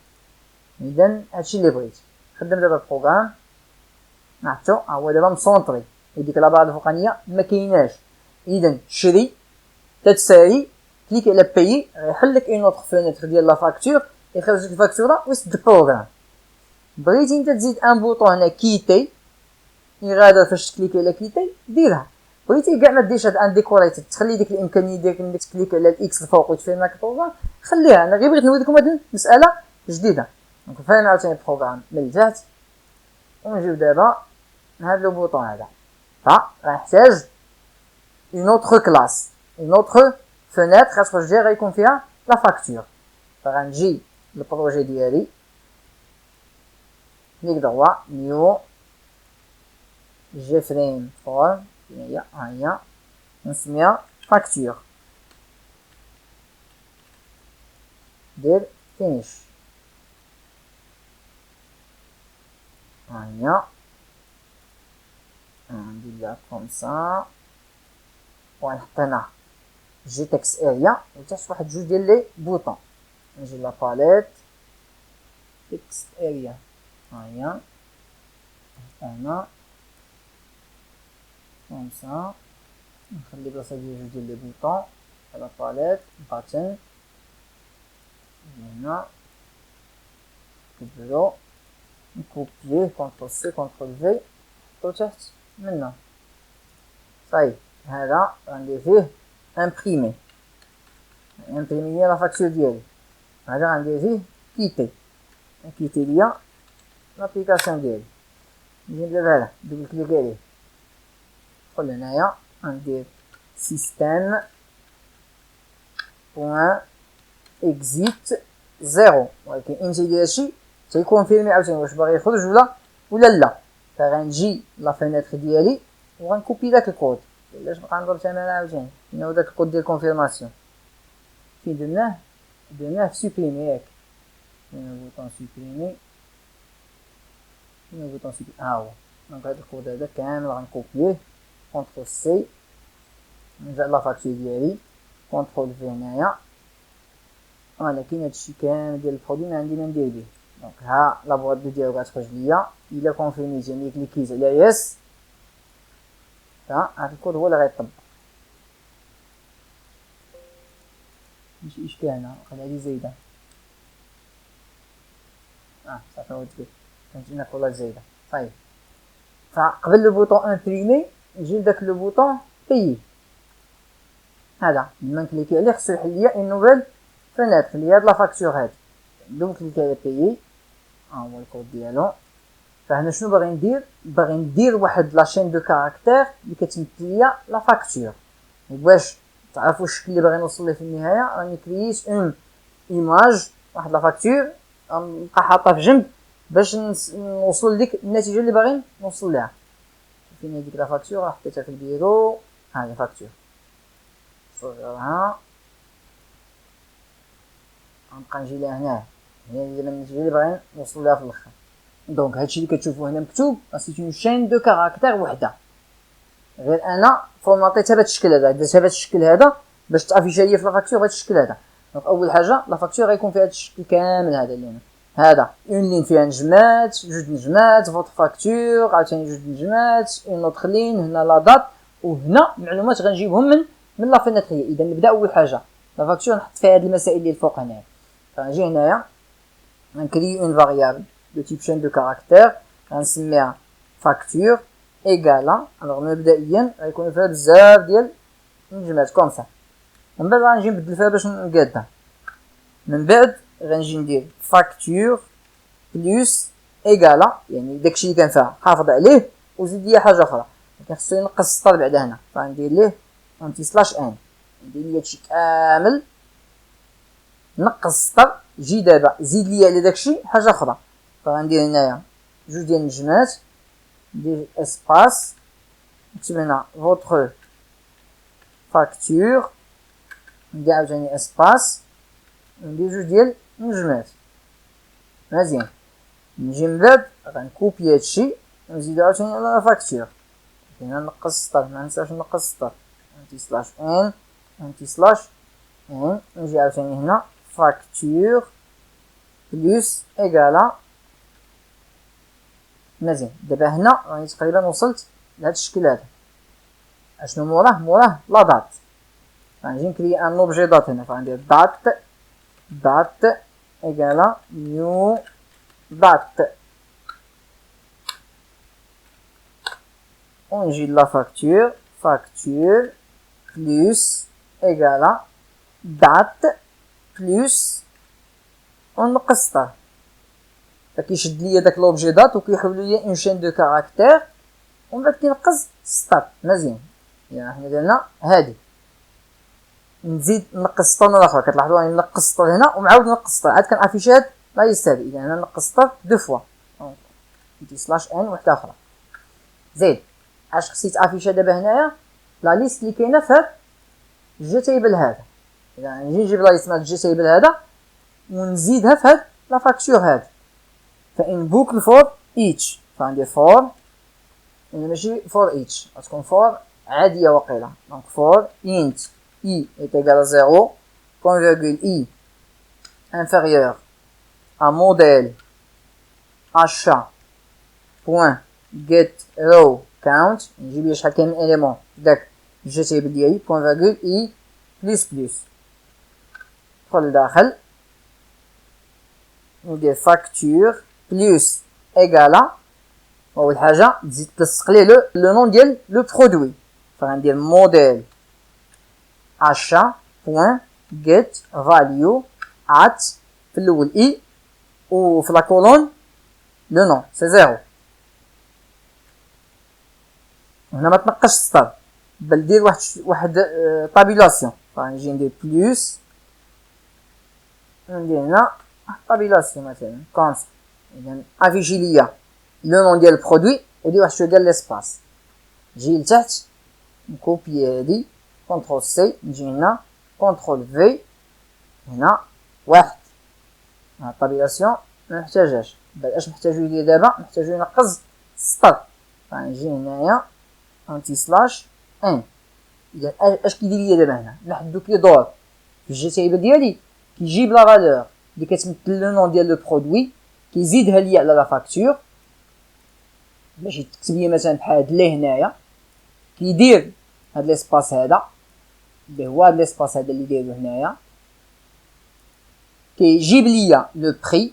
اذا هادشي اللي بغيت خدم دابا البروغرام نعطو هو دابا مسونطري وديك لاباغ الفوقانيه ما كايناش اذا شري تتساري كليك على بايي غيحل لك اون اوتر فينيتر ديال لا فاكتور يخرج لك الفاكتوره وسط البروغرام بغيتي انت تزيد ان بوطون هنا كيتي غادا فاش تكليك على كيتي ديرها بغيتي كاع ما ديرش هاد ان ديكوريتد تخلي ديك الامكانيه ديالك انك تكليك على الاكس الفوق وتفهم لك البروغرام خليها انا غير بغيت نوري لكم هاد المساله جديده دونك فاهم عاوتاني البروغرام من التحت ونجيو دابا هاد لو بوطون هذا غنحتاج اون اوتر كلاس اون اوتر فينيتر غتخرج ليا غيكون فيها لا فاكتور فغنجي للبروجي ديالي كليك دروا نيو جي فريم فورم هي نسميها فاكتور دير فينيش هي ندير لها كوم سا ونحط هنا جي تكست اريا وتحت واحد جوج ديال لي بوطون نجي لا باليت تكست اريا هي هنا كوم سا نخلي بلاصه ديال جوج ديال لي بوطون على باليت باتن هنا كبرو نكوبيه كونترول سي كونترول في نحطو تحت منا صاي هذا غندير فيه امبريمي هي لا فاكتور ديالي هذا غندير فيه كيتي ليا لابليكاسيون ديالي نجي دابا هنا دوبل كليك عليه ندخل هنايا غندير سيستيم بوان اكزيت زيرو ولكن انت دير هادشي تيكونفيرمي عاوتاني واش باغي يخرج ولا لا فغنجي لا فينيتر ديالي وغنكوبي داك الكود علاش نبقى نضرب ثمنها عاوتاني هنا هو داك الكود ديال كونفيرماسيون فين درناه في سوبريمي ياك هنا بوطون سوبريمي ها هو دونك هاد الكود هذا كامل غنكوبيه كونترول سي نرجع لا فاكتور ديالي كونترول في هنايا ولكن هادشي كامل ديال البرودوي ما عندي ما ندير به دونك ها لا بواط ديالو غتخرج ليا الا كونفيرميت يعني كليكيت على يس هاد الكود هو اللي غيطبق ماشي اشكال هنا خلي هادي زايده صافي هو تقول فهمتينا كلها زايده صايب فقبل لو بوطون امبريمي نجي لداك لو بوطون بايي هذا لما نكليكي عليه خصو يحل ليا اون نوفيل فينيتر اللي هاد لا فاكتور هادي دوم كليكي على بايي ها هو الكود ديالو فهنا شنو باغي ندير؟ باغي ندير واحد لاشين دو كاركتير اللي كتمثل ليا لا فاكتور. باش تعرفوا الشكل اللي باغي نوصل ليه في النهايه، راني كرييت اون ايماج واحد لا فاكتور غنبقى حاطها في جنب باش نوصل لديك النتيجه اللي باغي نوصل لها. فين هذيك لا فاكتور؟ حطيتها في البيرو. ها هي فاكتور، صغرها غنبقى نجي لها هنا. هي دابا النتيجه اللي باغي نوصل لها في الاخر. دونك هادشي اللي كتشوفوا هنا مكتوب سي اون شين دو كاركتير وحده، غير انا فورماطيتها بهذا الشكل هذا، درتها بهذا الشكل هذا باش تافيشا ليا في لا فاكتور بهذا الشكل هذا. دونك اول حاجه لا فاكتور غيكون فيها هذا الشكل كامل هذا اللي هنا، هذا اون لين فيها نجمات، جوج نجمات، فوت فاكتور، عاوتاني جوج نجمات، اون اوتر لين، هنا لا دات، وهنا معلومات غنجيبهم من لا فينيتريه. اذا نبدا اول حاجه لا فاكتور نحط فيها هاد المسائل اللي الفوق هنايا. فنجي هنايا نكري اون فاريابل دو تيب شين دو كاركتير غنسميها فاكتور ايكالا. الوغ مبدئيا غيكونوا فيها بزاف ديال النجمات كوم سا، من بعد غنجي نبدل فيها باش نقادها. من بعد غنجي ندير فاكتور بلس ايكالا، يعني داكشي اللي كان فيها حافظ عليه وزيد ليا حاجه اخرى، لكن خصني نقص السطر بعد هنا. فغندير ليه انتي سلاش ان، ندير ليا هادشي كامل نقص السطر. جي دابا زيد ليا على داكشي حاجه اخرى، فغندير هنايا جوج ديال النجمات، ندير اسباس، نكتب هنا فوتر فاكتور، ندير عاوتاني اسباس، ندير جوج ديال النجمات. مزيان. نجي من بعد غنكوبي هادشي ونزيدو عاوتاني على لا فاكتور. هنا نقص السطر، مننساش نقص السطر، انتي سلاش ان، انتي سلاش ان. نجي عاوتاني هنا فاكتور بلس ايكالا. مزيان. دابا هنا راني تقريبا وصلت لهاد الشكل هذا. اشنو موراه لا دات. غنجي نكري ان اوبجي دات هنا، فغندير دات ايكالا نيو دات، ونجي لا فاكتور بلس ايكالا دات بلس ونقص السطر. فكيشد ليا داك لوبجي دات وكيحول ليا اون شين دو كاركتير، ومن بعد كينقص السطر. مزيان. يعني حنا درنا هادي، نزيد نقص السطر مره اخرى. كتلاحظوا راني نقص السطر هنا ومعاود نقص السطر، عاد كنافيشي هاد لا ليست هادي. اذا هنا نقص السطر دو فوا، دي سلاش ان وحده اخرى. زيد اش خصني تافيشا دابا هنايا؟ لا ليست اللي كاينه في هاد الجي تيبل هذا. اذا نجي نجيب لا ليست مال الجي تيبل هذا ونزيدها في هاد لا فاكتور هذا. فإن بوكل فور ايتش، فعندي فور، إنه ماشي فور ايتش، غتكون فور عادية وقيلة. دونك فور انت i est égal à 0, point virgule i inférieur à modèle achat point get row count. نجيب لي شحال كاين من إليمون داك الجي تيبل ديالي، point virgule i بلس بلس. ندخل لداخل ندير فاكتور بلس ايكالا، اول حاجه تزيد تلصق ليه لو نون ديال لو برودوي. فغندير موديل achat بوين get value at في الاول اي وفي لا كولون لو نون سي زيرو. هنا ما تنقصش السطر بل دير واحد طابيلاسيون. فغنجي ندير بلس، ندير هنا طابيلاسيون مثلا كونست. اذا افيشي ليا لو نون ديال البرودوي ودير واحد شويه ديال ليسباس. نجي لتحت نكوبي هادي كونترول سي، نجي هنا كونترول في، هنا واحد. هاد الطابيلاسيون منحتاجهاش. اش محتاجو ليا دابا؟ محتاجو ينقص السطر. غنجي هنايا انتي سلاش ان. اذا اش كيدير ليا دابا هنا؟ نحدو كيدور في الجي تيبل ديالي، كيجيب لا فالور اللي كتمثل لو نون ديال لو برودوي، كيزيدها ليا على لا فاكتور باش يكتب لي مثلا بحال هاد اللي هنايا. كيدير هاد ليسباس هذا اللي هو هاد ليسباس هذا اللي دايرو هنايا، كيجيب ليا لو بري،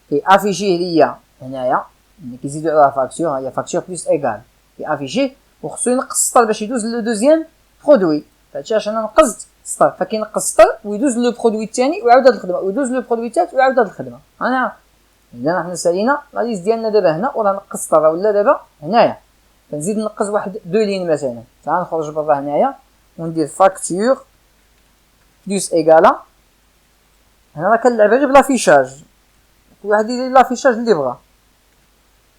كيافيشيه ليا هنايا ملي كيزيدو على لا فاكتور. ها هي فاكتور بلس ايكال، كيافيشيه وخصو ينقص السطر باش يدوز لو دوزيام برودوي. فهادشي عشان انا نقصت السطر، فكينقص السطر ويدوز لو برودوي الثاني ويعاود هاد الخدمه، ويدوز لو برودوي الثالث ويعاود هاد الخدمه. انا إذا راح نسالينا لا ليست ديالنا دابا هنا ولا نقص راه ولا دابا هنايا كنزيد نقص واحد دو لين مثلا. تعال نخرج برا هنايا وندير فاكتور بلس ايكالا. هنا راه كنلعب غير بلافيشاج، كل واحد يدير لافيشاج اللي بغا.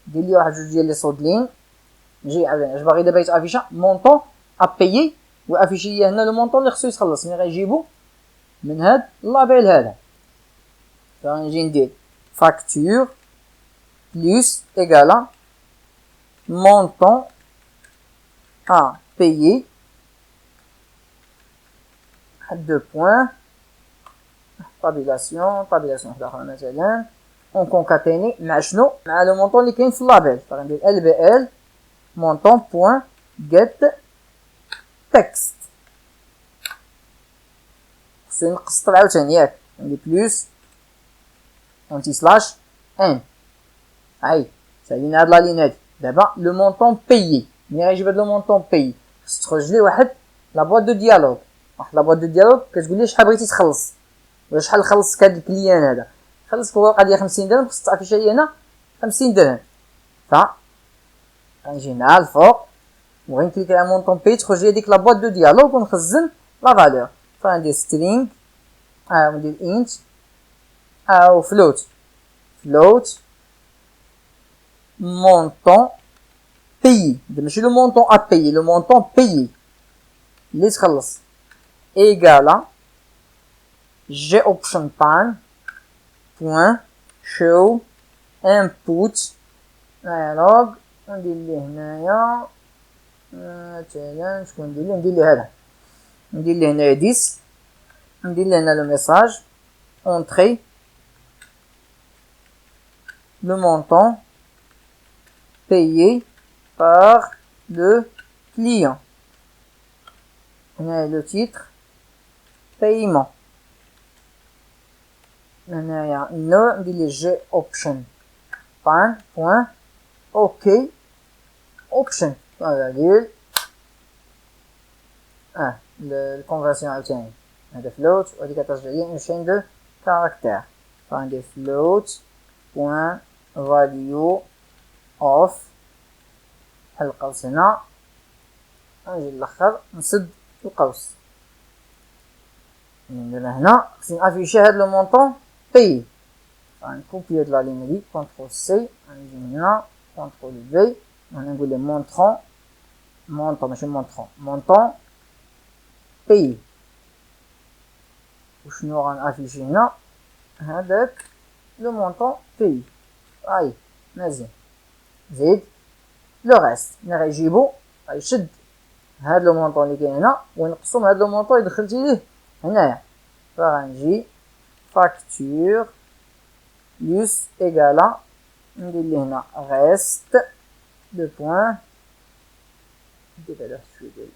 دير لي واحد جوج ديال لي صود لين، نجي اش باغي دابا يتافيشا مونطون ابيي وافيشي لي هنا لو مونطون اللي خصو يتخلص. ملي غيجيبو من هاد اللابيل هذا غنجي ندير فاكتور بلس ايكالا montant à payer deux points tabulation اخرى مثلا on concaténé مع شنو مع لو مونطون اللي كاين في اللابيل. فغندير LBL montant point get text. خصني نقسط عاوتاني ياك ندير بلس اونتي سلاش ان. هاي سالينا هاد لا لين هادي. دابا لو مونطون بايي ملي غيجيب هاد لو مونطون بايي خص تخرج ليه واحد لا بواط دو ديالوغ. واحد لا بواط دو ديالوغ كتقول ليه شحال بغيتي تخلص ولا شحال خلصك هاد الكليان هذا. خلصك الورقه ديال 50 درهم خص تعرفي شحال هي هنا 50 درهم. ف غنجي هنا الفوق وغنكليكي على مونطون بايي تخرج لي ديك لا بواط دو ديالوغ ونخزن لا فالور. فغندير سترينغ وندير انت او فلوت montant payé. ماشي لو مونطون ا بايي، لو مونطون بايي اللي تخلص ايكالا جي اوبشن بان بوين شو انبوت ديالوغ. ندير ليه هنايا مثلا شكون ندير ليه هذا، ندير ليه هنايا 10. ندير ليه هنا لو ميساج اونطري le montant payé par le client. On a le titre paiement. On a une G option pan point ok option. Voilà le conversion عاوتاني هذا float وهادي كترجع une chaîne de caractères. فغندير float point value of بحال القوس هنا. غنجي للاخر نسد القوس. دابا هنا خصني نافيشي هاد لو مونطون باي. غنكوبي هاد لا لين هادي كونترول سي. غنجي هنا كونترول في غنقول ليه مونطون ماشي مونطون باي. وشنو غنافيشي هنا هذاك لو مونطون باي. هاي مزيان. زيد لو ريست ملي غيجيبو غيشد هاد لو مونطون اللي كاين هنا وينقصو من هاد لو مونطون اللي دخلتي ليه هنايا. فغنجي فاكتور بلس ايكالا ندير ليه هنا ريست دو بوين ندير هذا شويه ديال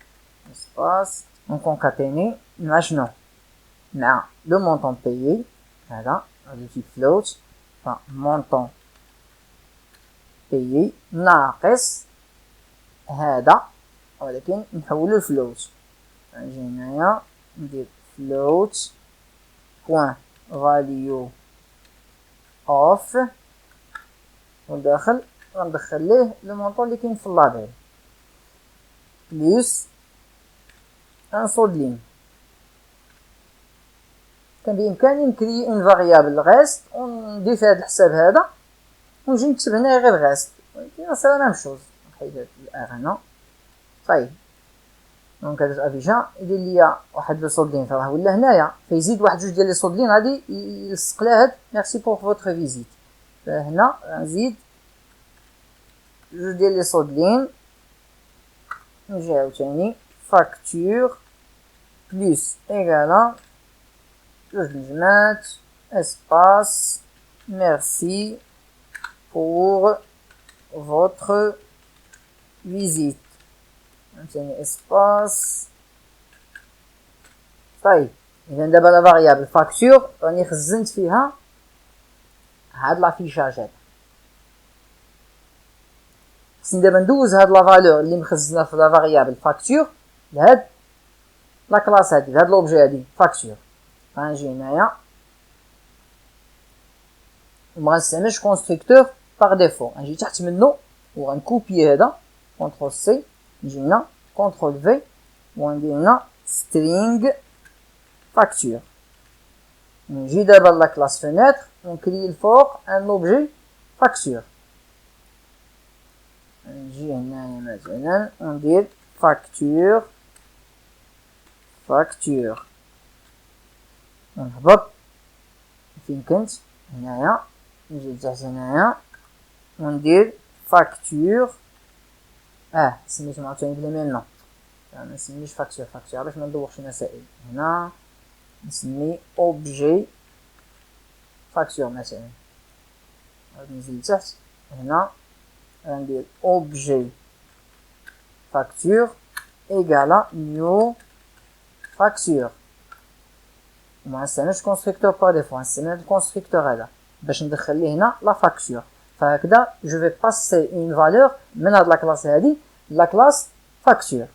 اسباس ونكونكاتيني مع شنو مع لو مونطون بايي. هذا غادي فلوت فمونطون بايي ناقص هذا ولكن نحولو لفلوت. نجي هنايا ندير فلوت بوين فاليو اوف وندخل غندخل ليه لو مونطون اللي كاين في اللابيل بلس ان صود لين. كان بامكاني نكري اون فاريابل غيست وندير في هذا الحساب هذا ونجي نكتب هنا غير غيست، ولكن سا لا ميم شوز. نحيد هاد الار هنا. طيب دونك هذا الافيشان يدير ليا واحد لو صود لين راه ولا هنايا فيزيد واحد جوج ديال لي صود لين غادي يلصق لها هاد ميرسي بور فوتر فيزيت. فهنا غنزيد جوج ديال لي صود لين. نجي عاوتاني فاكتور بلس ايكالا جوج نجمات espace merci pour votre visite. عاوتاني espace. طيب اذا دابا لا فاريابل فاكتور راني خزنت فيها هاد لافيشاج هذا. خصني دابا ندوز هاد لا فالور اللي مخزنه في لا فاريابل فاكتور لهاد لا كلاس هادي لهاد لوبجي هادي فاكتور. غنجي هنايا وما غنستعملش كونستركتور باغ ديفو، غنجي تحت منه وغنكوبي هذا كونترول سي، نجي هنا كونترول في وغندير هنا string facture. نجي دابا لا كلاس فينيتر ونكري الفوق ان اوبجي فاكتور. نجي هنايا مثلا وندير فاكتور ونهبط فين كنت هنايا، نجي لتحت هنايا وندير فاكتور سميتو عاوتاني بلا ميل منسميش فاكتور باش مندوخش مسائل. هنا نسمي اوبجي فاكتور مثلا، ننزل لتحت هنا غندير اوبجي فاكتور ايكالا نيو فاكتور، وما نستعملش كونستركتور باغ ديفو، نستعمل الكونستركتور هذا باش ندخل ليه هنا لا فاكتور. فهكذا جو في باسي اون فالور من هاد لا كلاس هادي لا كلاس فاكتور.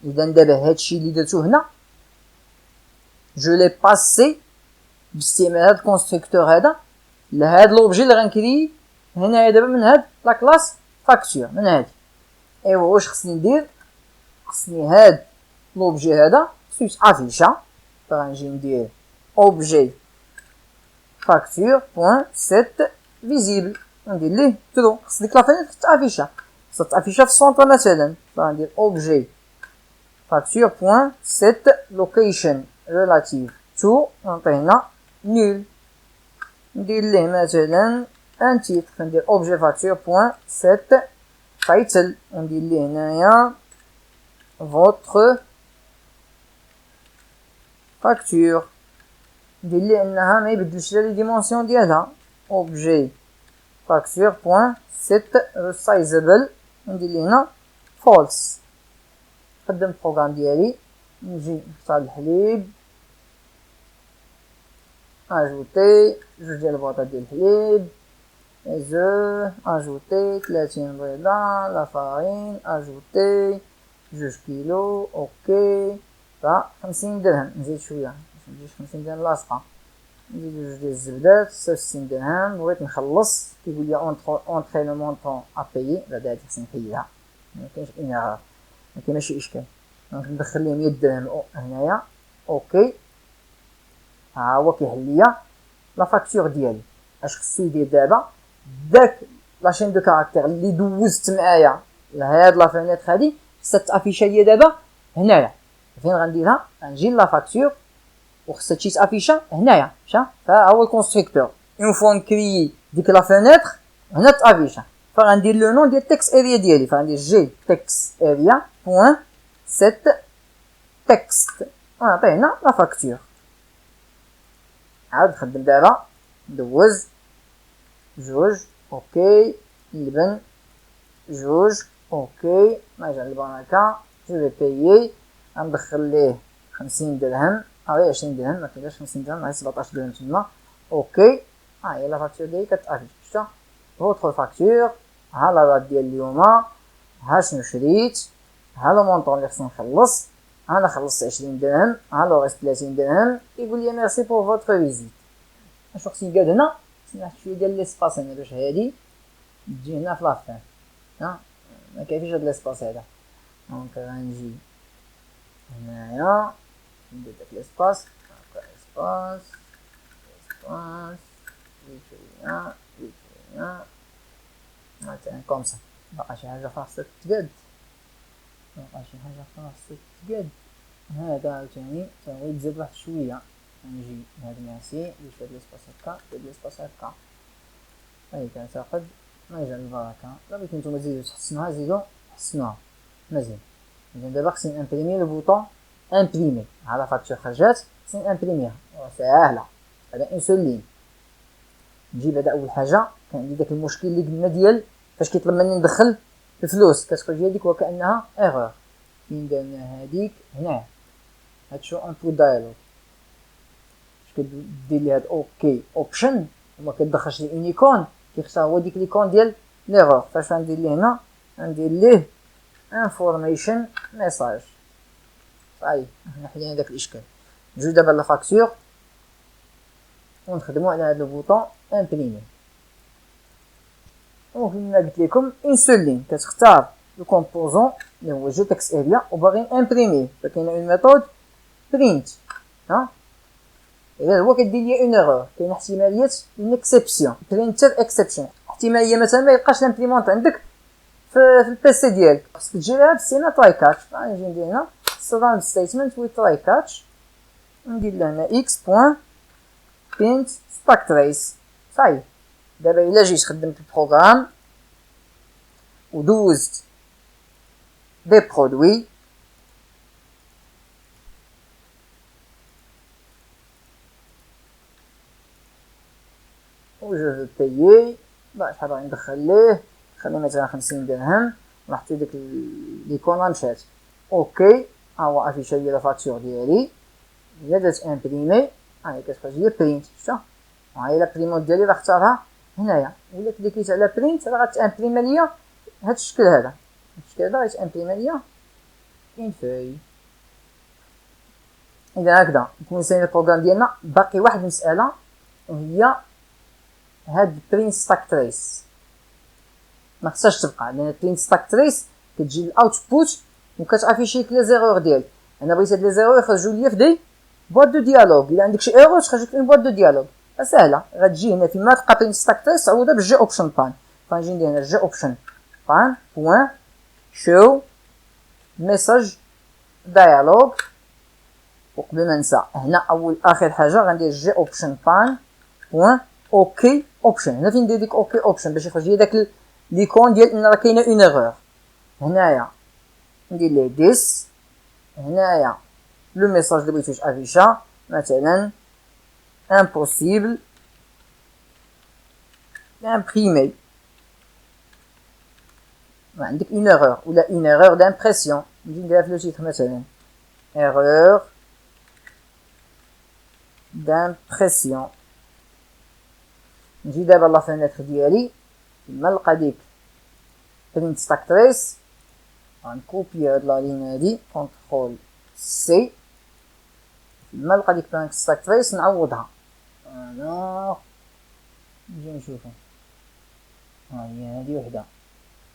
اذا دابا هادشي اللي درتو هنا جو لي باسي باستعمال هاد الكونستركتور هذا لهاد لوبجي اللي غنكري هنايا دابا من هاد لا كلاس فاكتور من هادي. ايوا واش خصني ندير؟ خصني هاد لوبجي هذا سويت افيشا، فغنجي ندير اوبجي فاكتور بوين سيت فيزيبل وندير ليه ترو. خص ديك لا فينيتر تافيشا، خصها تافيشا في السونتر مثلا، فغندير اوبجي فاكتور بوين سيت لوكيشن ريلاتيف تو ونعطي هنا نول، ندير ليه مثلا ان تيتر، ندير اوبجي فاكتور بوين سيت تايتل وندير ليه هنايا فوتر فاكتور، ندير ليه انها ما يبدلش لي ديمونسيون ديالها اوبجي فاكتور بوين سيت ريسايزابل وندير ليه هنا فولس. نخدم البروغرام ديالي، نجي نختار الحليب اجوتي جوج ديال البواطه ديال الحليب زو اجوتي 30 بيضه لا فارين اجوتي 2 كيلو اوكي 50 درهم. نزيد شويه باش متجيش 50 درهم لاصقه، نزيد جوج ديال الزبدات 66 درهم. بغيت نخلص كيقول لي اونطري لو مونطون ابيي، بعدا هادي خصني نحيدها مكاينش اينيغور مكاين ماشي اشكال. دونك ندخل ليه 100 درهم هنايا اوكي، ها هو كيحل ليا لا فاكتور ديالي. اش خصو يدير دابا؟ داك لاشين دو كاركتير اللي دوزت معايا لهاد لا فينيتر هادي خصها تافيشا ليا دابا هنايا. فين غنديرها؟ غنجي لا فاكتور وخصها تجي تافيشا هنايا، ها هو الكونستركتور. اون فوا نكري ديك لا فينيتر هنا تافيشا، فغندير لو نون ديال تكست اريا ديالي، فغندير جي تكست اريا بوين سيت تكست ونعطي هنا لا فاكتور. عاود نخدم دابا ندوز جوج اوكي، اللبن جوج اوكي، نرجع للبركة جو في بايي، غندخل ليه 50 درهم غير 20 درهم مكاينش 50 درهم غير 17 درهم تما اوكي. ها هي لا فاكتور ديالي كتافيش، شتا فوتر فاكتور، ها لا دات ديال اليوم، ها شنو شريت، ها لو مونطون اللي خصني نخلص، انا خلصت 20 درهم، ها لو ريست 30 درهم. يقول لي ميرسي بور فوتر فيزيت. اشنو خصني ندير هنا؟ خصني نحط شويه ديال ليسباس هنا باش هادي تجي هنا في لافان، ها ما كاينش هاد ليسباس هذا. دونك غنجي هنايا ندير داك ليسباس اسباس شويه مثلا كومسا. باقا شي حاجه خاصها تتقاد، هذا عاوتاني تنبغي تزاد واحد شويه. نجي هاد ميرسي ندير هاد ليسباس هكا ندير ليسباس هكا هاي كنعتقد نرجع للبركة. لا بغيتو نتوما تزيدو تحسنوها زيدو حسنوها مزيان. اذا دابا خصني امبريمي لو بوطون امبريمي، ها لا فاكتور خرجات خصني امبريميها ساهله على اون سول لين. نجي بعدا اول حاجه كان عندي داك المشكل اللي قلنا ديال فاش كيطلب مني ندخل الفلوس كتخرج هذيك وكانها ايرور. فين درنا هذيك هنا هاد شو انبوت دايلوغ باش كدير لي هاد اوكي اوبشن وما كتدخلش لي اونيكون كيختار هو ديك ليكون ديال ليرور. فاش غندير ليه هنا غندير ليه انفورميشن ميساج صاي حنا حلينا داك الاشكال. نجيو دابا لا فاكتور ونخدمو على هذا البوطون امبريمي. وكما قلت لكم اون سول لين كتختار لو كومبوزون اللي هو جو تكست اريا وباغي امبريمي، فكاينه اون ميثود برينت ها. اذا هو كدير لي اون ايرور، كاينه احتماليه اون اكسبسيون برينتر اكسبشن، احتماليه مثلا ما يبقاش لامبريمونط عندك في البيسي ديالك، خاصك تجيرها بالسينا تراي كاتش. غنجي ندير هنا سراوند ستيتمنت وي تراي كاتش، ندير هنا اكس بوين بينت ستاك تريس. صاي دابا الا جيت خدمت البروغرام ودوزت دي برودوي و جو بايي، شحال غادي ندخل ليه؟ خلي مثلا 50 درهم. لاحظتي ديك ليكون مشات اوكي، ها هو افيشا لي لا فاتور ديالي. الا درت امبريمي هاهي كتخرج لي برينت، شفتها؟ وهاهي لا بريموت ديالي راه اختارها هنايا. الا كليكيت على برينت راه غتامبريمي ليا هاد الشكل هذا، الشكل هذا غيتامبريمي ليا اون فوي. اذا هكذا نكون سالينا البروغرام ديالنا. باقي واحد المساله وهي هاد برينت ستاك تريس، ما خصهاش تبقى، لان برينت ستاك تريس كتجي الاوتبوت وكتافيشي لك لي زيرور ديالك. انا بغيت هاد لي زيرور يخرجوا ليا في دي بواط دو ديالوج. الا عندك شي ايرور تخرج لك اون بواط دو ديالوج سهله، غتجي هنا فيما تلقى برينت ستاك تريس تعوضها بالجي اوبشن بان. فنجي ندير هنا جي اوبشن بان بوين شو ميساج ديالوج. وقبل ما ننسى هنا اول اخر حاجه غندير جي اوبشن بان بوين اوكي اوبشن. هنا فين ندير ديك اوكي اوبشن باش يخرج لي داك ليكون ديال ان راه كاينه اون ايرور. هنايا ندير ليه ديس، هنايا لو ميساج اللي بغيتو افيشا مثلا impossible d'imprimer. عندك اون ايرور ولا اون ايرور دامبرسيون، نجي نديرها في لو تيتر مثلا ايرور دامبرسيون. نجي دابا لا فينيتر ديالي كما نلقى ديك برينت ستاك تريس، غنكوبي هاد لا لين هادي كونترول سي، كما نلقى ديك برينت ستاك تريس نعوضها. الوغ نجي نشوفو، ها هي هادي وحده،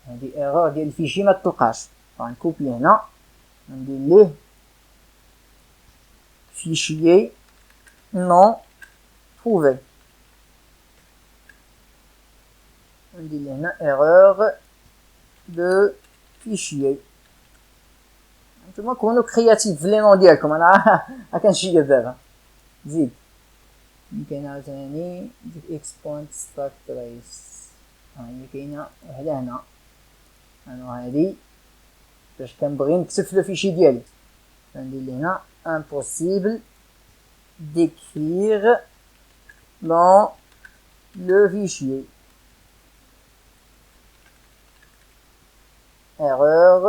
هادي ايرور ديال الفيشي ما تلقاش. غنكوبي هنا ندير ليه فيشيي نون trouvé، ندير ليه هنا ايرور دو فيشيي. نتوما كونوا كرياتيف في لي نون ديالكم، انا كنشير دابا. زيد كاينه عاوتاني ديك اكس بوينت ستاك تريس، ها هي كاينه وحده هنا. انا هادي باش كنبغي نكتب في الفيشي ديالي غندير لي هنا impossible d'écrire dans le fichier. Erreur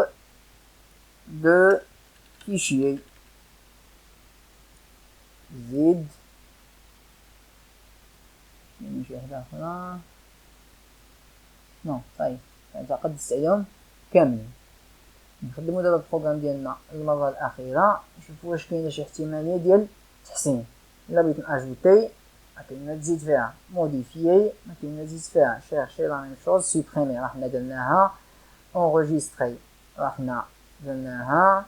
de fichier. زيد نمشي واحدة أخرى. نو صاي أعتقد عليهم كاملين. نخدمو دابا البروغرام ديالنا المرة الأخيرة، نشوفو واش كاينة شي احتمالية ديال التحسين. إلا بغيت نأجوتي كاينة تزيد فيها موديفيي، كاينة تزيد فيها شيرشي لا ميم شوز، سوبريمي راه حنا درناها، اونغوجيستري راه حنا درناها.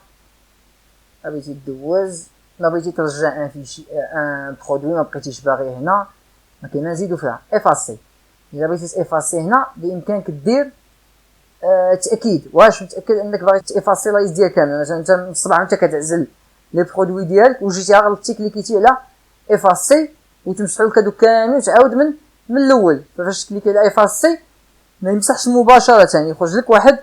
إلا بغيتي دوز، إلا بغيتي ترجع ان فيشي ان برودوي ما بقيتيش باغي هنا، ما كاين نزيدو فيها افاسي. إلا بغيتي تافاسي هنا بإمكانك دير تاكيد واش متاكد انك باغي تافاسي لايز ديال كامل. مثلا انت من الصباح وانت كتعزل لي برودوي ديالك وجيتي غلطتي كليكيتي على افاسي وتمسحوا لك هادوك كامل وتعاود من الاول. فاش تكليكي على افاسي ما يمسحش مباشره، يخرج لك واحد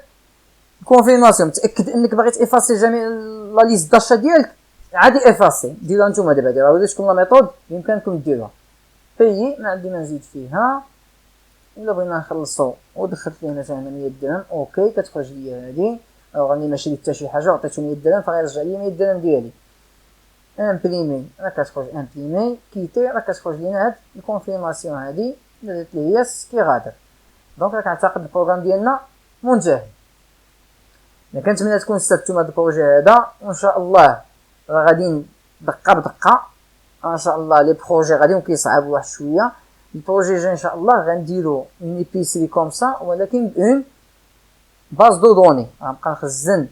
كونفيرماسيون متاكد انك باغي تافاسي جميع لا ليست داشا ديالك. عادي افاسي ديروها نتوما دابا، ديروها وريتكم لا ميثود بامكانكم ديروها. بايي ما عندي ما نزيد فيها. الا بغينا نخلصو ودخلت ليه مثلا 100 درهم اوكي كتخرج لي هادي. راني ما شريت حتى شي حاجه عطيتو 100 درهم فغيرجع لي 100 درهم ديالي. امبريمي راه كتخرج امبريمي، كيتي راه كتخرج لينا هاد الكونفيرماسيون هادي درت ليه يس كي غادر. دونك راك كنعتقد البروغرام ديالنا منتهي. الا كنتمنى تكون استفدتوا من هاد البروجي هذا، وان شاء الله راه غادي دقه بدقه ان شاء الله لي بروجي غادي كيصعبوا واحد شويه. البروجي جاي ان شاء الله غنديرو اون ايبيسري كوم سا ولكن اون باز دو دوني، غنبقى نخزن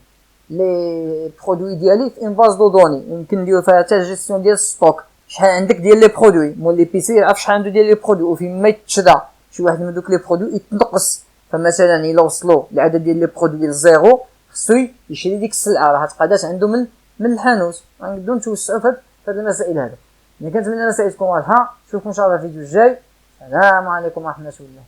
لي برودوي ديالي في اون باز دو دوني، يمكن نديرو فيها حتى جيستيون ديال الستوك، شحال عندك ديال لي برودوي، مول ليبيسري يعرف شحال عنده ديال لي برودوي، وفين ما يتشدى شي واحد من دوك لي برودوي يتنقص. فمثلا الا وصلوا العدد ديال لي برودوي لزيرو خصو يشري ديك السلعه راه تبقى دات عنده من الحانوت. غنبداو نتوسعوا في هاد المسائل هذا. انا كنتمنى المسائل تكون واضحه. نشوفكم ان شاء الله في الفيديو الجاي. السلام عليكم ورحمه الله.